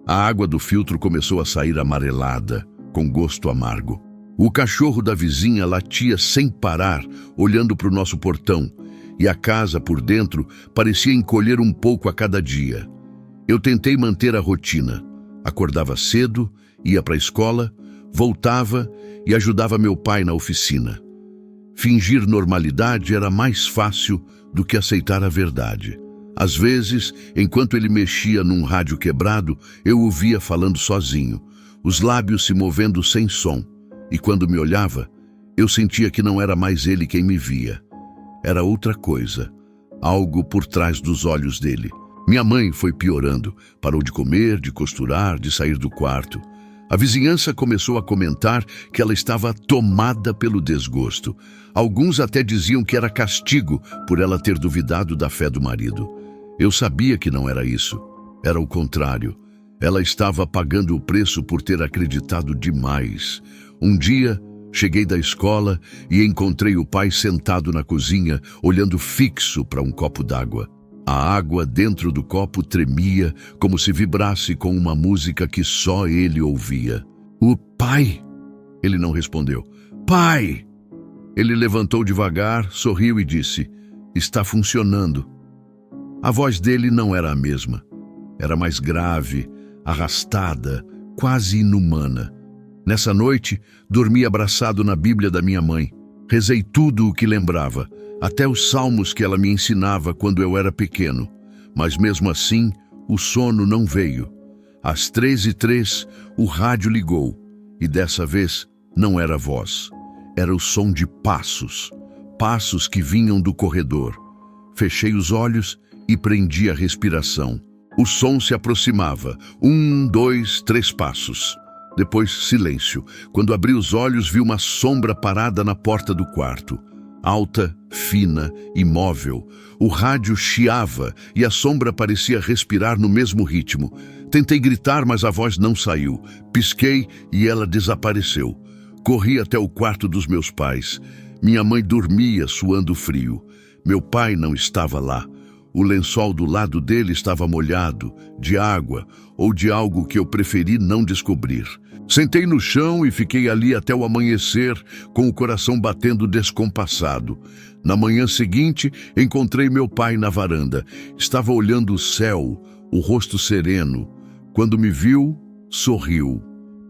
A: A água do filtro começou a sair amarelada, com gosto amargo. O cachorro da vizinha latia sem parar, olhando para o nosso portão, e a casa por dentro parecia encolher um pouco a cada dia. Eu tentei manter a rotina. Acordava cedo, ia para a escola, voltava e ajudava meu pai na oficina. Fingir normalidade era mais fácil do que aceitar a verdade. Às vezes, enquanto ele mexia num rádio quebrado, eu o via falando sozinho, os lábios se movendo sem som. E quando me olhava, eu sentia que não era mais ele quem me via. Era outra coisa, algo por trás dos olhos dele. Minha mãe foi piorando, parou de comer, de costurar, de sair do quarto. A vizinhança começou a comentar que ela estava tomada pelo desgosto. Alguns até diziam que era castigo por ela ter duvidado da fé do marido. Eu sabia que não era isso. Era o contrário. Ela estava pagando o preço por ter acreditado demais. Um dia, cheguei da escola e encontrei o pai sentado na cozinha, olhando fixo para um copo d'água. A água dentro do copo tremia, como se vibrasse com uma música que só ele ouvia. "O pai?" Ele não respondeu. "Pai!" Ele levantou devagar, sorriu e disse, "Está funcionando." A voz dele não era a mesma. Era mais grave, arrastada, quase inumana. Nessa noite, dormi abraçado na Bíblia da minha mãe. Rezei tudo o que lembrava, até os salmos que ela me ensinava quando eu era pequeno. Mas mesmo assim, o sono não veio. Às 3h03, o rádio ligou. E dessa vez, não era voz. Era o som de passos. Passos que vinham do corredor. Fechei os olhos e prendi a respiração. O som se aproximava. 1, 2, 3 passos. Depois, silêncio. Quando abri os olhos, vi uma sombra parada na porta do quarto. Alta, fina, imóvel. O rádio chiava e a sombra parecia respirar no mesmo ritmo. Tentei gritar, mas a voz não saiu. Pisquei e ela desapareceu. Corri até o quarto dos meus pais. Minha mãe dormia, suando frio. Meu pai não estava lá. O lençol do lado dele estava molhado, de água ou de algo que eu preferi não descobrir. Sentei no chão e fiquei ali até o amanhecer, com o coração batendo descompassado. Na manhã seguinte, encontrei meu pai na varanda. Estava olhando o céu, o rosto sereno. Quando me viu, sorriu.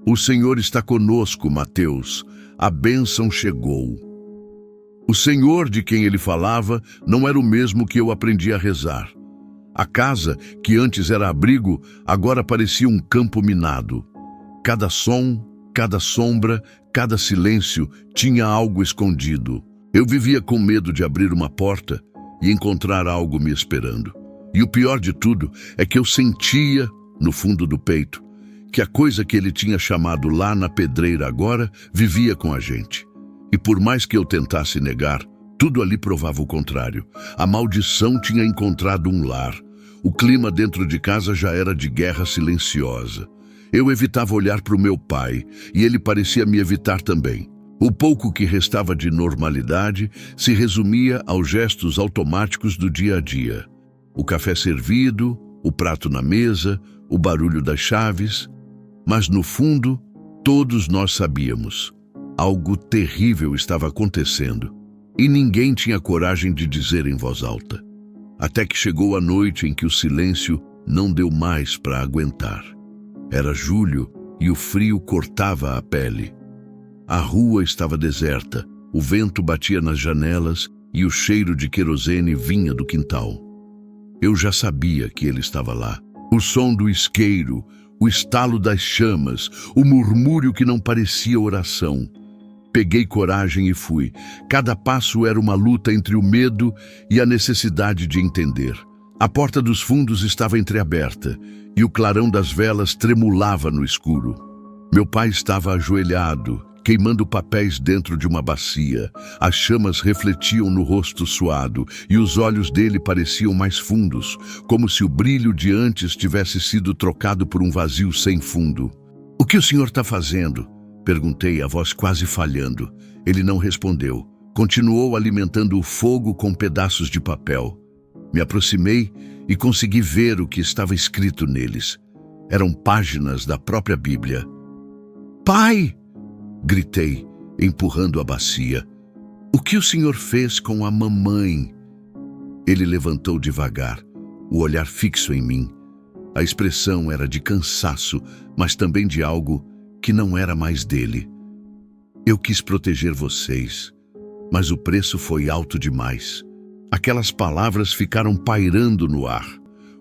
A: "O Senhor está conosco, Mateus. A bênção chegou." O Senhor de quem ele falava não era o mesmo que eu aprendi a rezar. A casa, que antes era abrigo, agora parecia um campo minado. Cada som, cada sombra, cada silêncio tinha algo escondido. Eu vivia com medo de abrir uma porta e encontrar algo me esperando. E o pior de tudo é que eu sentia, no fundo do peito, que a coisa que ele tinha chamado lá na pedreira agora vivia com a gente. E por mais que eu tentasse negar, tudo ali provava o contrário. A maldição tinha encontrado um lar. O clima dentro de casa já era de guerra silenciosa. Eu evitava olhar para o meu pai, e ele parecia me evitar também. O pouco que restava de normalidade se resumia aos gestos automáticos do dia a dia. O café servido, o prato na mesa, o barulho das chaves. Mas no fundo, todos nós sabíamos. Algo terrível estava acontecendo, e ninguém tinha coragem de dizer em voz alta. Até que chegou a noite em que o silêncio não deu mais para aguentar. Era julho e o frio cortava a pele. A rua estava deserta, o vento batia nas janelas e o cheiro de querosene vinha do quintal. Eu já sabia que ele estava lá. O som do isqueiro, o estalo das chamas, o murmúrio que não parecia oração. Peguei coragem e fui. Cada passo era uma luta entre o medo e a necessidade de entender. A porta dos fundos estava entreaberta e o clarão das velas tremulava no escuro. Meu pai estava ajoelhado, queimando papéis dentro de uma bacia. As chamas refletiam no rosto suado e os olhos dele pareciam mais fundos, como se o brilho de antes tivesse sido trocado por um vazio sem fundo. "O que o senhor está fazendo?" Perguntei, a voz quase falhando. Ele não respondeu. Continuou alimentando o fogo com pedaços de papel. Me aproximei e consegui ver o que estava escrito neles. Eram páginas da própria Bíblia. "Pai!" gritei, empurrando a bacia. "O que o senhor fez com a mamãe?" Ele levantou devagar, o olhar fixo em mim. A expressão era de cansaço, mas também de algo que não era mais dele. "Eu quis proteger vocês, mas o preço foi alto demais." Aquelas palavras ficaram pairando no ar.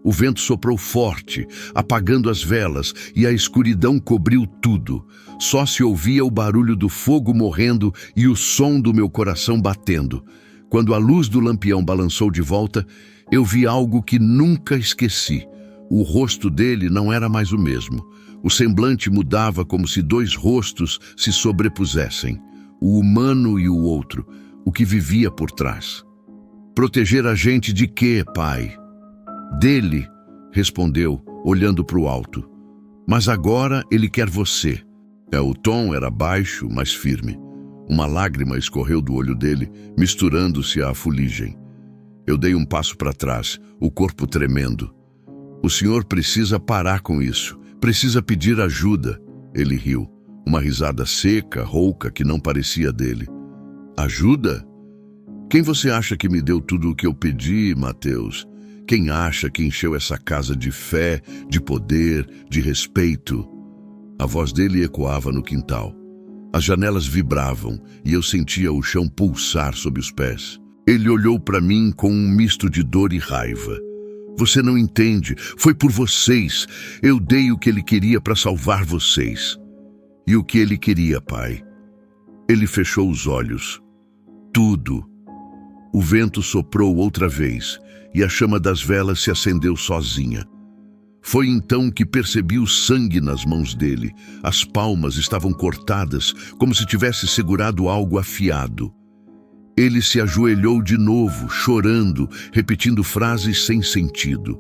A: O vento soprou forte, apagando as velas, e a escuridão cobriu tudo. Só se ouvia o barulho do fogo morrendo e o som do meu coração batendo. Quando a luz do lampião balançou de volta, eu vi algo que nunca esqueci. O rosto dele não era mais o mesmo. O semblante mudava como se dois rostos se sobrepusessem. O humano e o outro, o que vivia por trás. "Proteger a gente de quê, pai?" "Dele", respondeu, olhando para o alto. "Mas agora ele quer você." O tom era baixo, mas firme. Uma lágrima escorreu do olho dele, misturando-se à fuligem. Eu dei um passo para trás, o corpo tremendo. "O senhor precisa parar com isso. Precisa pedir ajuda." Ele riu, uma risada seca, rouca, que não parecia dele. "Ajuda? Quem você acha que me deu tudo o que eu pedi, Mateus? Quem acha que encheu essa casa de fé, de poder, de respeito?" A voz dele ecoava no quintal. As janelas vibravam e eu sentia o chão pulsar sob os pés. Ele olhou para mim com um misto de dor e raiva. "Você não entende. Foi por vocês. Eu dei o que ele queria para salvar vocês." "E o que ele queria, pai?" Ele fechou os olhos. "Tudo." O vento soprou outra vez e a chama das velas se acendeu sozinha. Foi então que percebi o sangue nas mãos dele. As palmas estavam cortadas, como se tivesse segurado algo afiado. Ele se ajoelhou de novo, chorando, repetindo frases sem sentido.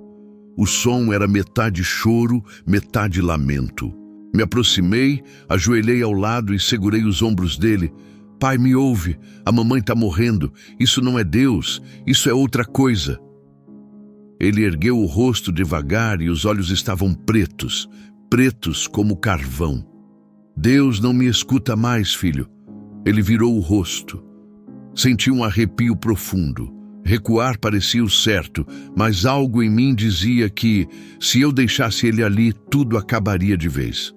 A: O som era metade choro, metade lamento. Me aproximei, ajoelhei ao lado e segurei os ombros dele. "Pai, me ouve. A mamãe está morrendo. Isso não é Deus. Isso é outra coisa." Ele ergueu o rosto devagar e os olhos estavam pretos, pretos como carvão. "Deus não me escuta mais, filho." Ele virou o rosto. Senti um arrepio profundo. Recuar parecia o certo, mas algo em mim dizia que, se eu deixasse ele ali, tudo acabaria de vez.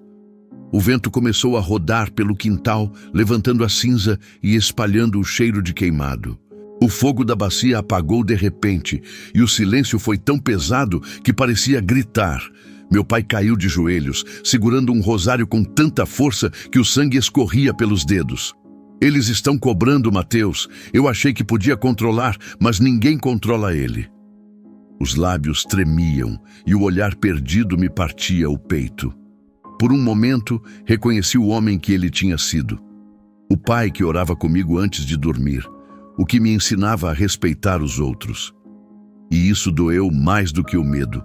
A: O vento começou a rodar pelo quintal, levantando a cinza e espalhando o cheiro de queimado. O fogo da bacia apagou de repente, e o silêncio foi tão pesado que parecia gritar. Meu pai caiu de joelhos, segurando um rosário com tanta força que o sangue escorria pelos dedos. "Eles estão cobrando, Mateus. Eu achei que podia controlar, mas ninguém controla ele." Os lábios tremiam e o olhar perdido me partia o peito. Por um momento, reconheci o homem que ele tinha sido. O pai que orava comigo antes de dormir, o que me ensinava a respeitar os outros. E isso doeu mais do que o medo.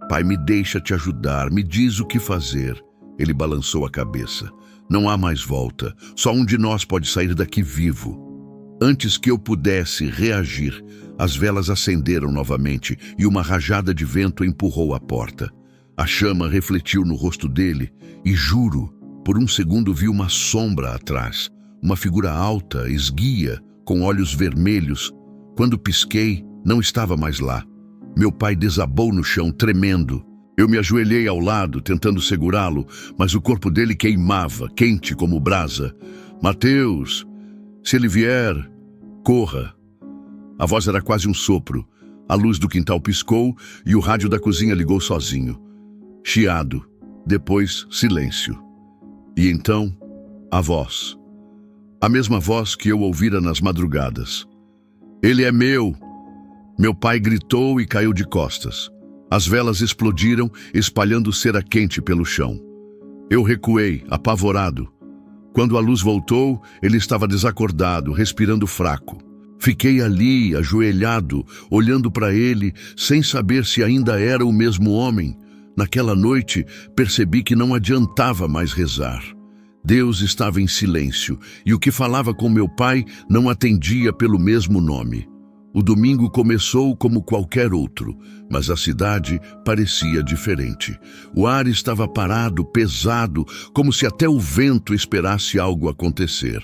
A: "Pai, me deixa te ajudar, me diz o que fazer." Ele balançou a cabeça. "Não há mais volta. Só um de nós pode sair daqui vivo." Antes que eu pudesse reagir, as velas acenderam novamente e uma rajada de vento empurrou a porta. A chama refletiu no rosto dele e, juro, por um segundo vi uma sombra atrás, uma figura alta, esguia, com olhos vermelhos. Quando pisquei, não estava mais lá. Meu pai desabou no chão, tremendo. Eu me ajoelhei ao lado, tentando segurá-lo, mas o corpo dele queimava, quente como brasa. "Mateus, se ele vier, corra." A voz era quase um sopro. A luz do quintal piscou e o rádio da cozinha ligou sozinho. Chiado, depois silêncio. E então, a voz. A mesma voz que eu ouvira nas madrugadas. Ele é meu! Meu pai gritou e caiu de costas. As velas explodiram, espalhando cera quente pelo chão. Eu recuei, apavorado. Quando a luz voltou, ele estava desacordado, respirando fraco. Fiquei ali, ajoelhado, olhando para ele, sem saber se ainda era o mesmo homem. Naquela noite, percebi que não adiantava mais rezar. Deus estava em silêncio, e o que falava com meu pai não atendia pelo mesmo nome. O domingo começou como qualquer outro, mas a cidade parecia diferente. O ar estava parado, pesado, como se até o vento esperasse algo acontecer.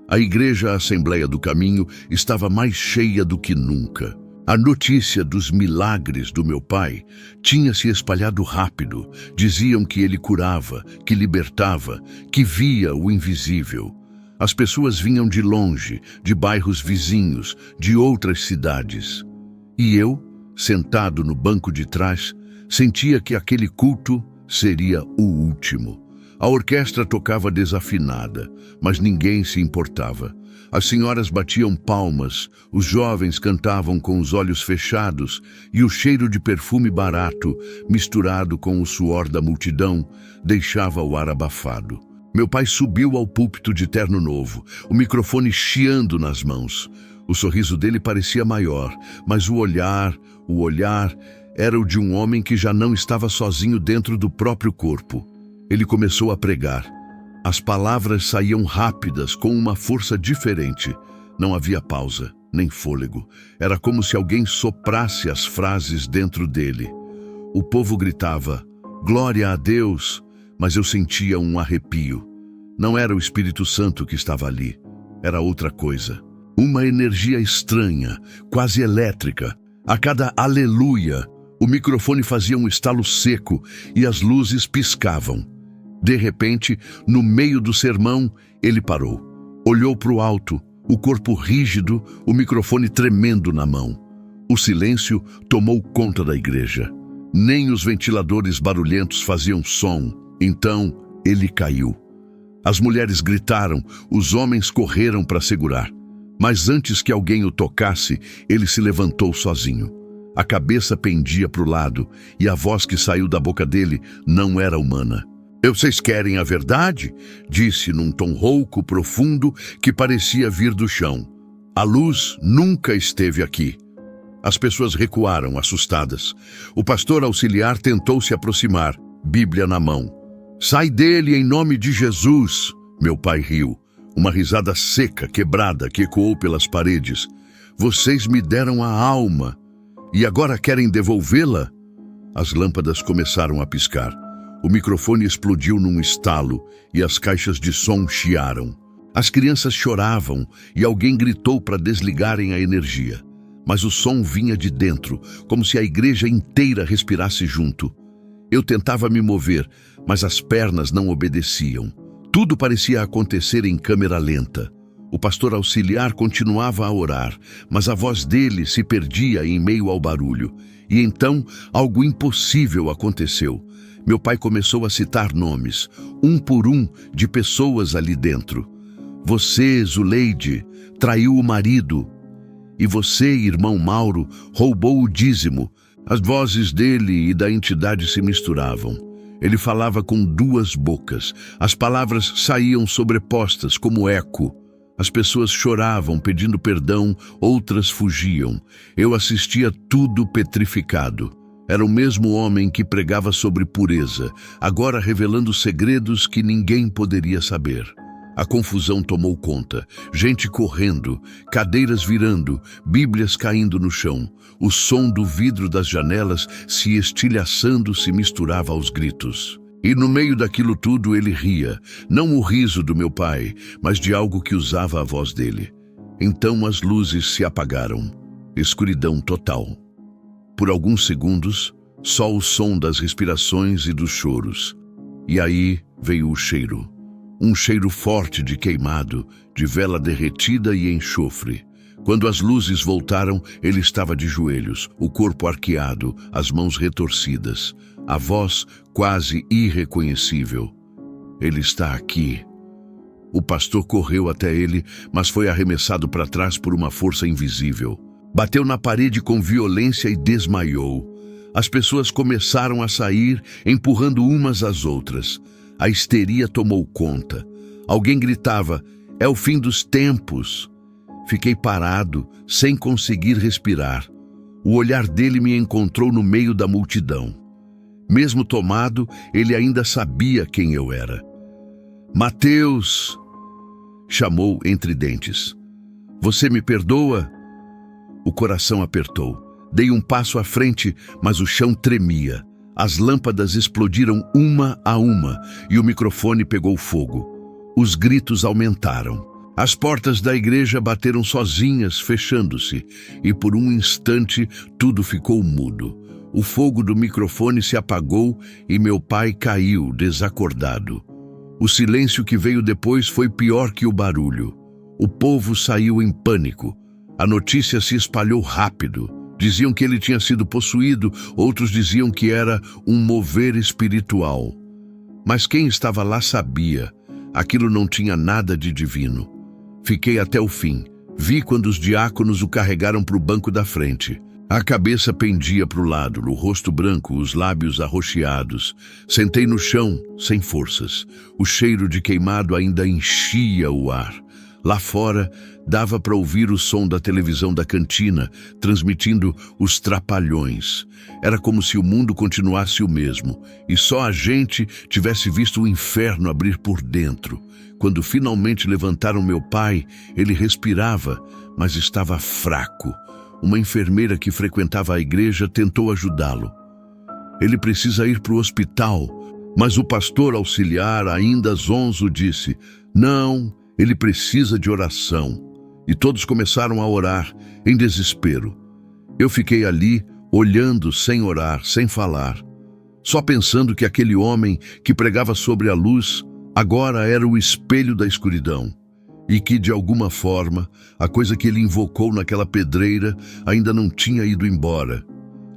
A: A igreja Assembleia do Caminho estava mais cheia do que nunca. A notícia dos milagres do meu pai tinha se espalhado rápido. Diziam que ele curava, que libertava, que via o invisível. As pessoas vinham de longe, de bairros vizinhos, de outras cidades. E eu, sentado no banco de trás, sentia que aquele culto seria o último. A orquestra tocava desafinada, mas ninguém se importava. As senhoras batiam palmas, os jovens cantavam com os olhos fechados e o cheiro de perfume barato, misturado com o suor da multidão, deixava o ar abafado. Meu pai subiu ao púlpito de terno novo, o microfone chiando nas mãos. O sorriso dele parecia maior, mas o olhar era o de um homem que já não estava sozinho dentro do próprio corpo. Ele começou a pregar. As palavras saíam rápidas, com uma força diferente. Não havia pausa, nem fôlego. Era como se alguém soprasse as frases dentro dele. O povo gritava, "Glória a Deus!", mas eu sentia um arrepio. Não era o Espírito Santo que estava ali. Era outra coisa. Uma energia estranha, quase elétrica. A cada aleluia, o microfone fazia um estalo seco e as luzes piscavam. De repente, no meio do sermão, ele parou. Olhou para o alto, o corpo rígido, o microfone tremendo na mão. O silêncio tomou conta da igreja. Nem os ventiladores barulhentos faziam som. Então, ele caiu. As mulheres gritaram, os homens correram para segurar. Mas antes que alguém o tocasse, ele se levantou sozinho. A cabeça pendia para o lado e a voz que saiu da boca dele não era humana. "Vocês querem a verdade?", disse num tom rouco, profundo, que parecia vir do chão. "A luz nunca esteve aqui." As pessoas recuaram, assustadas. O pastor auxiliar tentou se aproximar, Bíblia na mão. "Sai dele em nome de Jesus!", meu pai riu. Uma risada seca, quebrada, que ecoou pelas paredes. "Vocês me deram a alma e agora querem devolvê-la?" As lâmpadas começaram a piscar. O microfone explodiu num estalo e as caixas de som chiaram. As crianças choravam e alguém gritou para desligarem a energia. Mas o som vinha de dentro, como se a igreja inteira respirasse junto. Eu tentava me mover, mas as pernas não obedeciam. Tudo parecia acontecer em câmera lenta. O pastor auxiliar continuava a orar, mas a voz dele se perdia em meio ao barulho. E então, algo impossível aconteceu. Meu pai começou a citar nomes, um por um, de pessoas ali dentro. "Você, Zuleide, traiu o marido. E você, irmão Mauro, roubou o dízimo." As vozes dele e da entidade se misturavam. Ele falava com duas bocas. As palavras saíam sobrepostas como eco. As pessoas choravam pedindo perdão, outras fugiam. Eu assistia tudo petrificado. Era o mesmo homem que pregava sobre pureza, agora revelando segredos que ninguém poderia saber. A confusão tomou conta, gente correndo, cadeiras virando, bíblias caindo no chão. O som do vidro das janelas se estilhaçando se misturava aos gritos. E no meio daquilo tudo ele ria, não o riso do meu pai, mas de algo que usava a voz dele. Então as luzes se apagaram, escuridão total. Por alguns segundos, só o som das respirações e dos choros. E aí veio o cheiro. Um cheiro forte de queimado, de vela derretida e enxofre. Quando as luzes voltaram, ele estava de joelhos, o corpo arqueado, as mãos retorcidas. A voz quase irreconhecível. "Ele está aqui." O pastor correu até ele, mas foi arremessado para trás por uma força invisível. Bateu na parede com violência e desmaiou. As pessoas começaram a sair, empurrando umas às outras. A histeria tomou conta. Alguém gritava: "É o fim dos tempos!" Fiquei parado, sem conseguir respirar. O olhar dele me encontrou no meio da multidão. Mesmo tomado, ele ainda sabia quem eu era. "Mateus!" chamou entre dentes. "Você me perdoa?" O coração apertou. Dei um passo à frente, mas o chão tremia. As lâmpadas explodiram uma a uma e o microfone pegou fogo. Os gritos aumentaram. As portas da igreja bateram sozinhas, fechando-se, e por um instante tudo ficou mudo. O fogo do microfone se apagou e meu pai caiu, desacordado. O silêncio que veio depois foi pior que o barulho. O povo saiu em pânico. A notícia se espalhou rápido. Diziam que ele tinha sido possuído, outros diziam que era um mover espiritual. Mas quem estava lá sabia. Aquilo não tinha nada de divino. Fiquei até o fim. Vi quando os diáconos o carregaram para o banco da frente. A cabeça pendia para o lado, o rosto branco, os lábios arroxeados. Sentei no chão, sem forças. O cheiro de queimado ainda enchia o ar. Lá fora, dava para ouvir o som da televisão da cantina, transmitindo os Trapalhões. Era como se o mundo continuasse o mesmo, e só a gente tivesse visto o inferno abrir por dentro. Quando finalmente levantaram meu pai, ele respirava, mas estava fraco. Uma enfermeira que frequentava a igreja tentou ajudá-lo. "Ele precisa ir para o hospital", mas o pastor auxiliar, ainda zonzo, disse: "Não, ele precisa de oração." E todos começaram a orar, em desespero. Eu fiquei ali, olhando, sem orar, sem falar, só pensando que aquele homem que pregava sobre a luz agora era o espelho da escuridão, e que, de alguma forma, a coisa que ele invocou naquela pedreira ainda não tinha ido embora.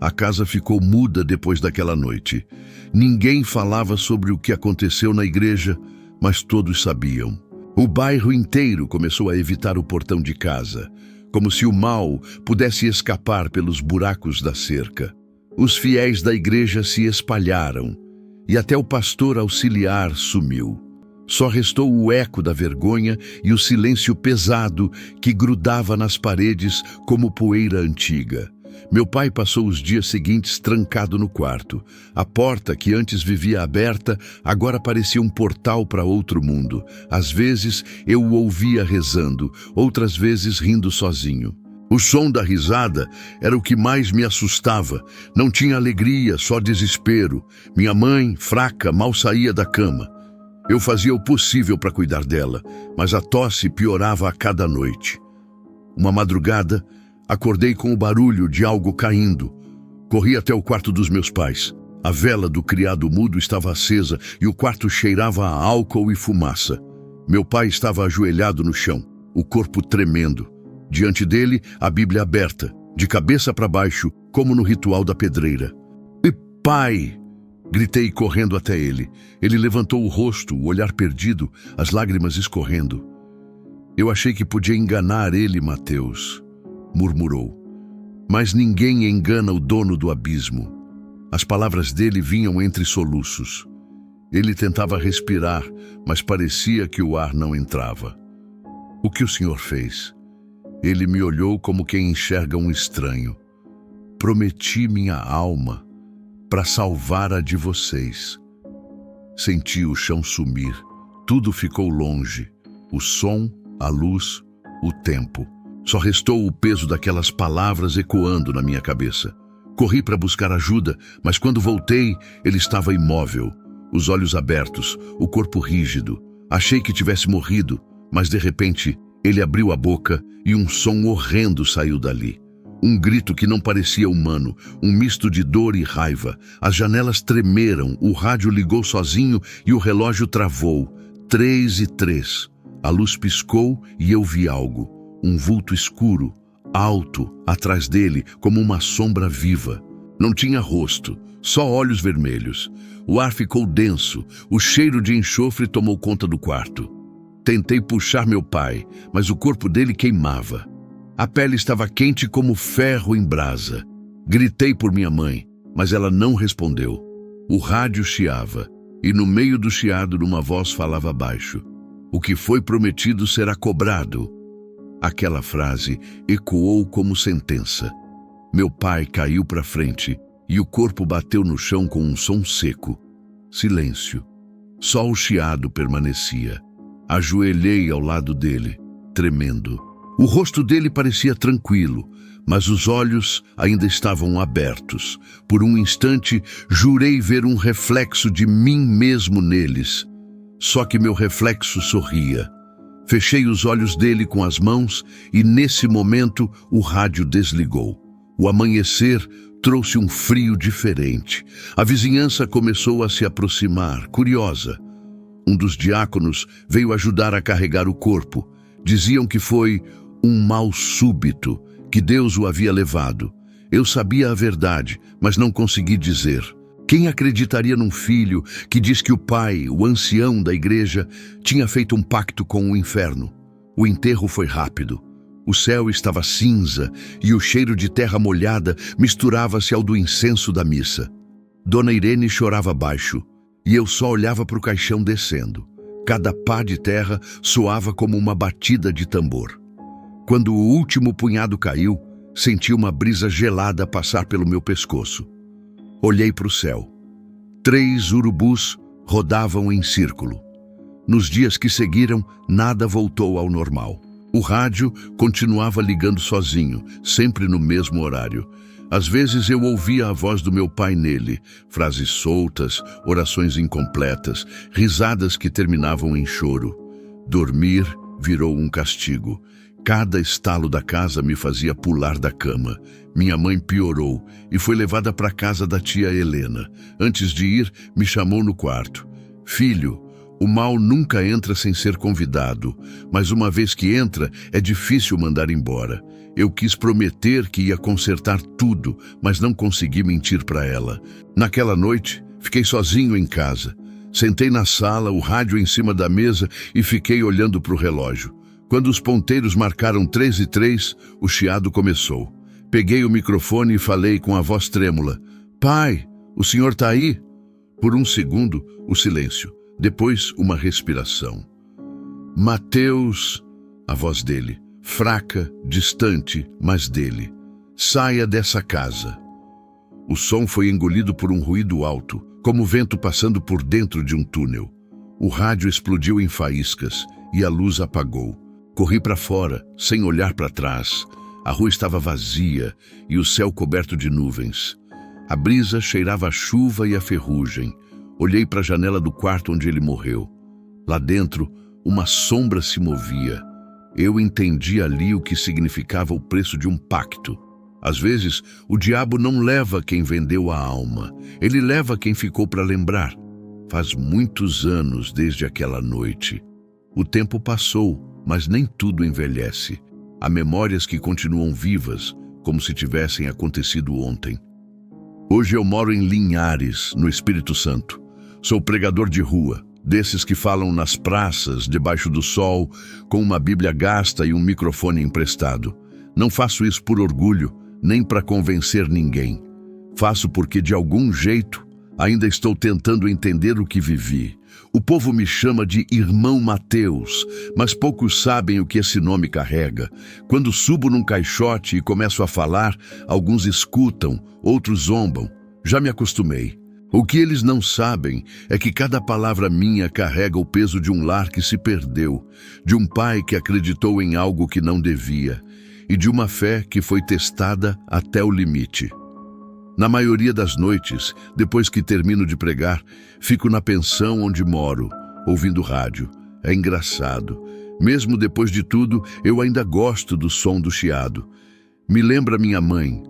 A: A casa ficou muda depois daquela noite. Ninguém falava sobre o que aconteceu na igreja, mas todos sabiam. O bairro inteiro começou a evitar o portão de casa, como se o mal pudesse escapar pelos buracos da cerca. Os fiéis da igreja se espalharam, e até o pastor auxiliar sumiu. Só restou o eco da vergonha e o silêncio pesado que grudava nas paredes como poeira antiga. Meu pai passou os dias seguintes trancado no quarto. A porta, que antes vivia aberta, agora parecia um portal para outro mundo. Às vezes eu o ouvia rezando, outras vezes rindo sozinho. O som da risada era o que mais me assustava. Não tinha alegria, só desespero. Minha mãe, fraca, mal saía da cama. Eu fazia o possível para cuidar dela, mas a tosse piorava a cada noite. Uma madrugada, acordei com o barulho de algo caindo. Corri até o quarto dos meus pais. A vela do criado mudo estava acesa e o quarto cheirava a álcool e fumaça. Meu pai estava ajoelhado no chão, o corpo tremendo. Diante dele, a Bíblia aberta, de cabeça para baixo, como no ritual da pedreira. "E pai!" gritei correndo até ele. Ele levantou o rosto, o olhar perdido, as lágrimas escorrendo. "Eu achei que podia enganar ele, Mateus", murmurou. "Mas ninguém engana o dono do abismo." As palavras dele vinham entre soluços. Ele tentava respirar, mas parecia que o ar não entrava. "O que o senhor fez?" Ele me olhou como quem enxerga um estranho. "Prometi minha alma para salvar a de vocês." Senti o chão sumir. Tudo ficou longe. O som, a luz, o tempo. Só restou o peso daquelas palavras ecoando na minha cabeça. Corri para buscar ajuda, mas quando voltei, ele estava imóvel, os olhos abertos, o corpo rígido. Achei que tivesse morrido, mas de repente ele abriu a boca e um som horrendo saiu dali. Um grito que não parecia humano, um misto de dor e raiva. As janelas tremeram, o rádio ligou sozinho e o relógio travou. 3:03. A luz piscou e eu vi algo. Um vulto escuro, alto, atrás dele, como uma sombra viva. Não tinha rosto, só olhos vermelhos. O ar ficou denso, o cheiro de enxofre tomou conta do quarto. Tentei puxar meu pai, mas o corpo dele queimava. A pele estava quente como ferro em brasa. Gritei por minha mãe, mas ela não respondeu. O rádio chiava, e no meio do chiado uma voz falava baixo: "O que foi prometido será cobrado." Aquela frase ecoou como sentença. Meu pai caiu para frente e o corpo bateu no chão com um som seco. Silêncio. Só o chiado permanecia. Ajoelhei ao lado dele, tremendo. O rosto dele parecia tranquilo, mas os olhos ainda estavam abertos. Por um instante, jurei ver um reflexo de mim mesmo neles. Só que meu reflexo sorria. Fechei os olhos dele com as mãos e, nesse momento, o rádio desligou. O amanhecer trouxe um frio diferente. A vizinhança começou a se aproximar, curiosa. Um dos diáconos veio ajudar a carregar o corpo. Diziam que foi um mal súbito, que Deus o havia levado. Eu sabia a verdade, mas não consegui dizer. Quem acreditaria num filho que diz que o pai, o ancião da igreja, tinha feito um pacto com o inferno? O enterro foi rápido. O céu estava cinza e o cheiro de terra molhada misturava-se ao do incenso da missa. Dona Irene chorava baixo e eu só olhava para o caixão descendo. Cada pá de terra soava como uma batida de tambor. Quando o último punhado caiu, senti uma brisa gelada passar pelo meu pescoço. Olhei para o céu. 3 urubus rodavam em círculo. Nos dias que seguiram, nada voltou ao normal. O rádio continuava ligando sozinho, sempre no mesmo horário. Às vezes eu ouvia a voz do meu pai nele, frases soltas, orações incompletas, risadas que terminavam em choro. Dormir virou um castigo. Cada estalo da casa me fazia pular da cama. Minha mãe piorou e foi levada para a casa da tia Helena. Antes de ir, me chamou no quarto. "Filho, o mal nunca entra sem ser convidado, mas uma vez que entra, é difícil mandar embora." Eu quis prometer que ia consertar tudo, mas não consegui mentir para ela. Naquela noite, fiquei sozinho em casa. Sentei na sala, o rádio em cima da mesa e fiquei olhando para o relógio. Quando os ponteiros marcaram 3:03, o chiado começou. Peguei o microfone e falei com a voz trêmula: "Pai, o senhor está aí?" Por um segundo, o silêncio. Depois, uma respiração. "Mateus", a voz dele, fraca, distante, mas dele. "Saia dessa casa." O som foi engolido por um ruído alto, como vento passando por dentro de um túnel. O rádio explodiu em faíscas e a luz apagou. Corri para fora, sem olhar para trás. A rua estava vazia e o céu coberto de nuvens. A brisa cheirava a chuva e a ferrugem. Olhei para a janela do quarto onde ele morreu. Lá dentro, uma sombra se movia. Eu entendi ali o que significava o preço de um pacto. Às vezes, o diabo não leva quem vendeu a alma. Ele leva quem ficou para lembrar. Faz muitos anos desde aquela noite. O tempo passou, mas nem tudo envelhece. Há memórias que continuam vivas, como se tivessem acontecido ontem. Hoje eu moro em Linhares, no Espírito Santo. Sou pregador de rua, desses que falam nas praças, debaixo do sol, com uma Bíblia gasta e um microfone emprestado. Não faço isso por orgulho, nem para convencer ninguém. Faço porque, de algum jeito, ainda estou tentando entender o que vivi. O povo me chama de Irmão Mateus, mas poucos sabem o que esse nome carrega. Quando subo num caixote e começo a falar, alguns escutam, outros zombam. Já me acostumei. O que eles não sabem é que cada palavra minha carrega o peso de um lar que se perdeu, de um pai que acreditou em algo que não devia, e de uma fé que foi testada até o limite. Na maioria das noites, depois que termino de pregar, fico na pensão onde moro, ouvindo rádio. É engraçado. Mesmo depois de tudo, eu ainda gosto do som do chiado. Me lembra minha mãe.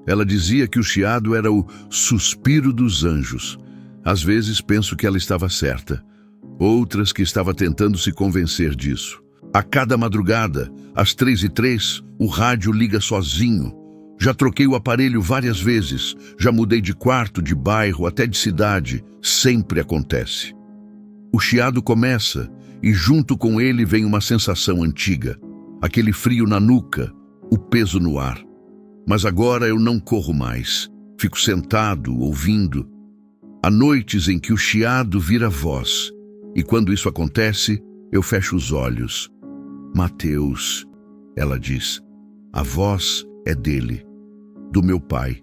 A: Ela dizia que o chiado era o suspiro dos anjos. Às vezes penso que ela estava certa. Outras que estava tentando se convencer disso. A cada madrugada, às 3:03, o rádio liga sozinho. Já troquei o aparelho várias vezes, já mudei de quarto, de bairro, até de cidade. Sempre acontece. O chiado começa e junto com ele vem uma sensação antiga, aquele frio na nuca, o peso no ar. Mas agora eu não corro mais, fico sentado, ouvindo. Há noites em que o chiado vira voz, e quando isso acontece, eu fecho os olhos. Mateus, ela diz, a voz é dele, do meu pai.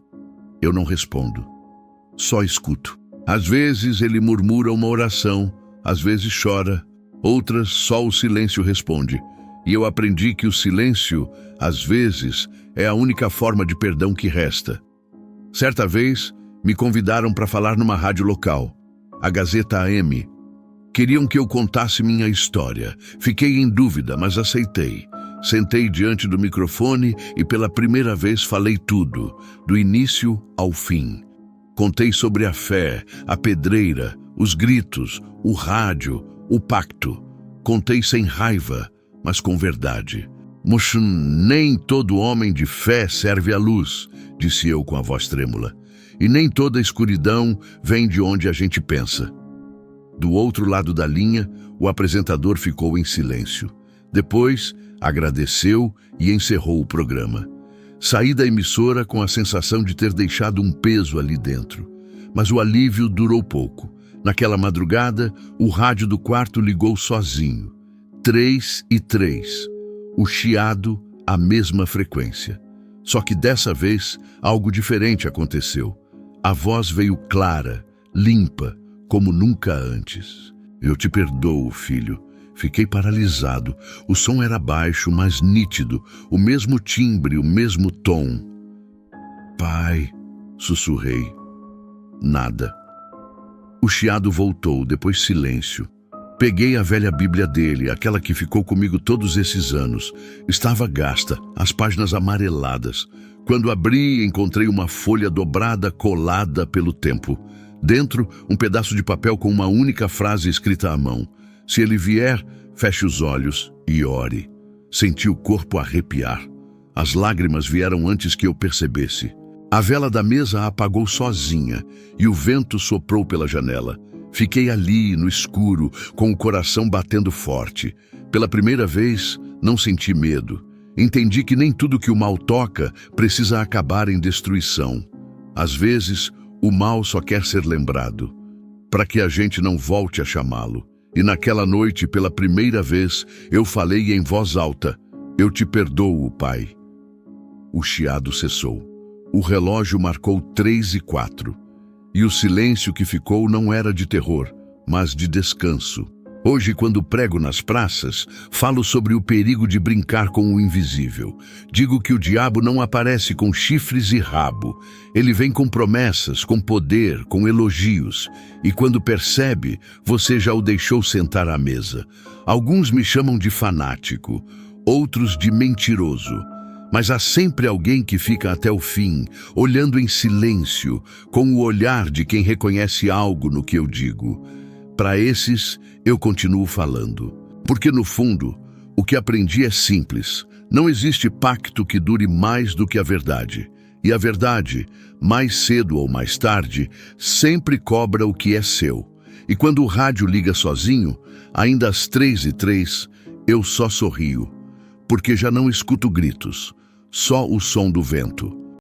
A: Eu não respondo, só escuto. Às vezes ele murmura uma oração, às vezes chora, outras só o silêncio responde. E eu aprendi que o silêncio, às vezes, é a única forma de perdão que resta. Certa vez, me convidaram para falar numa rádio local, a Gazeta AM. Queriam que eu contasse minha história. Fiquei em dúvida, mas aceitei. Sentei diante do microfone e pela primeira vez falei tudo, do início ao fim. Contei sobre a fé, a pedreira, os gritos, o rádio, o pacto. Contei sem raiva, mas com verdade. Moxum, nem todo homem de fé serve à luz, disse eu com a voz trêmula. E nem toda escuridão vem de onde a gente pensa. Do outro lado da linha, o apresentador ficou em silêncio. Depois, agradeceu e encerrou o programa. Saí da emissora com a sensação de ter deixado um peso ali dentro. Mas o alívio durou pouco. Naquela madrugada, o rádio do quarto ligou sozinho. 3 e 3. O chiado, a mesma frequência. Só que dessa vez, algo diferente aconteceu. A voz veio clara, limpa, como nunca antes. Eu te perdoo, filho. Fiquei paralisado. O som era baixo, mas nítido. O mesmo timbre, o mesmo tom. Pai, sussurrei. Nada. O chiado voltou, depois silêncio. Peguei a velha Bíblia dele, aquela que ficou comigo todos esses anos. Estava gasta, as páginas amareladas. Quando abri, encontrei uma folha dobrada colada pelo tempo. Dentro, um pedaço de papel com uma única frase escrita à mão. Se ele vier, feche os olhos e ore. Senti o corpo arrepiar. As lágrimas vieram antes que eu percebesse. A vela da mesa apagou sozinha e o vento soprou pela janela. Fiquei ali, no escuro, com o coração batendo forte. Pela primeira vez, não senti medo. Entendi que nem tudo que o mal toca precisa acabar em destruição. Às vezes, o mal só quer ser lembrado, para que a gente não volte a chamá-lo. E naquela noite, pela primeira vez, eu falei em voz alta, eu te perdoo, pai. O chiado cessou. O relógio marcou 3 e 4. E o silêncio que ficou não era de terror, mas de descanso. Hoje, quando prego nas praças, falo sobre o perigo de brincar com o invisível. Digo que o diabo não aparece com chifres e rabo. Ele vem com promessas, com poder, com elogios. E quando percebe, você já o deixou sentar à mesa. Alguns me chamam de fanático, outros de mentiroso. Mas há sempre alguém que fica até o fim, olhando em silêncio, com o olhar de quem reconhece algo no que eu digo. Para esses, eu continuo falando. Porque, no fundo, o que aprendi é simples. Não existe pacto que dure mais do que a verdade. E a verdade, mais cedo ou mais tarde, sempre cobra o que é seu. E quando o rádio liga sozinho, ainda às 3 e 3, eu só sorrio. Porque já não escuto gritos, só o som do vento.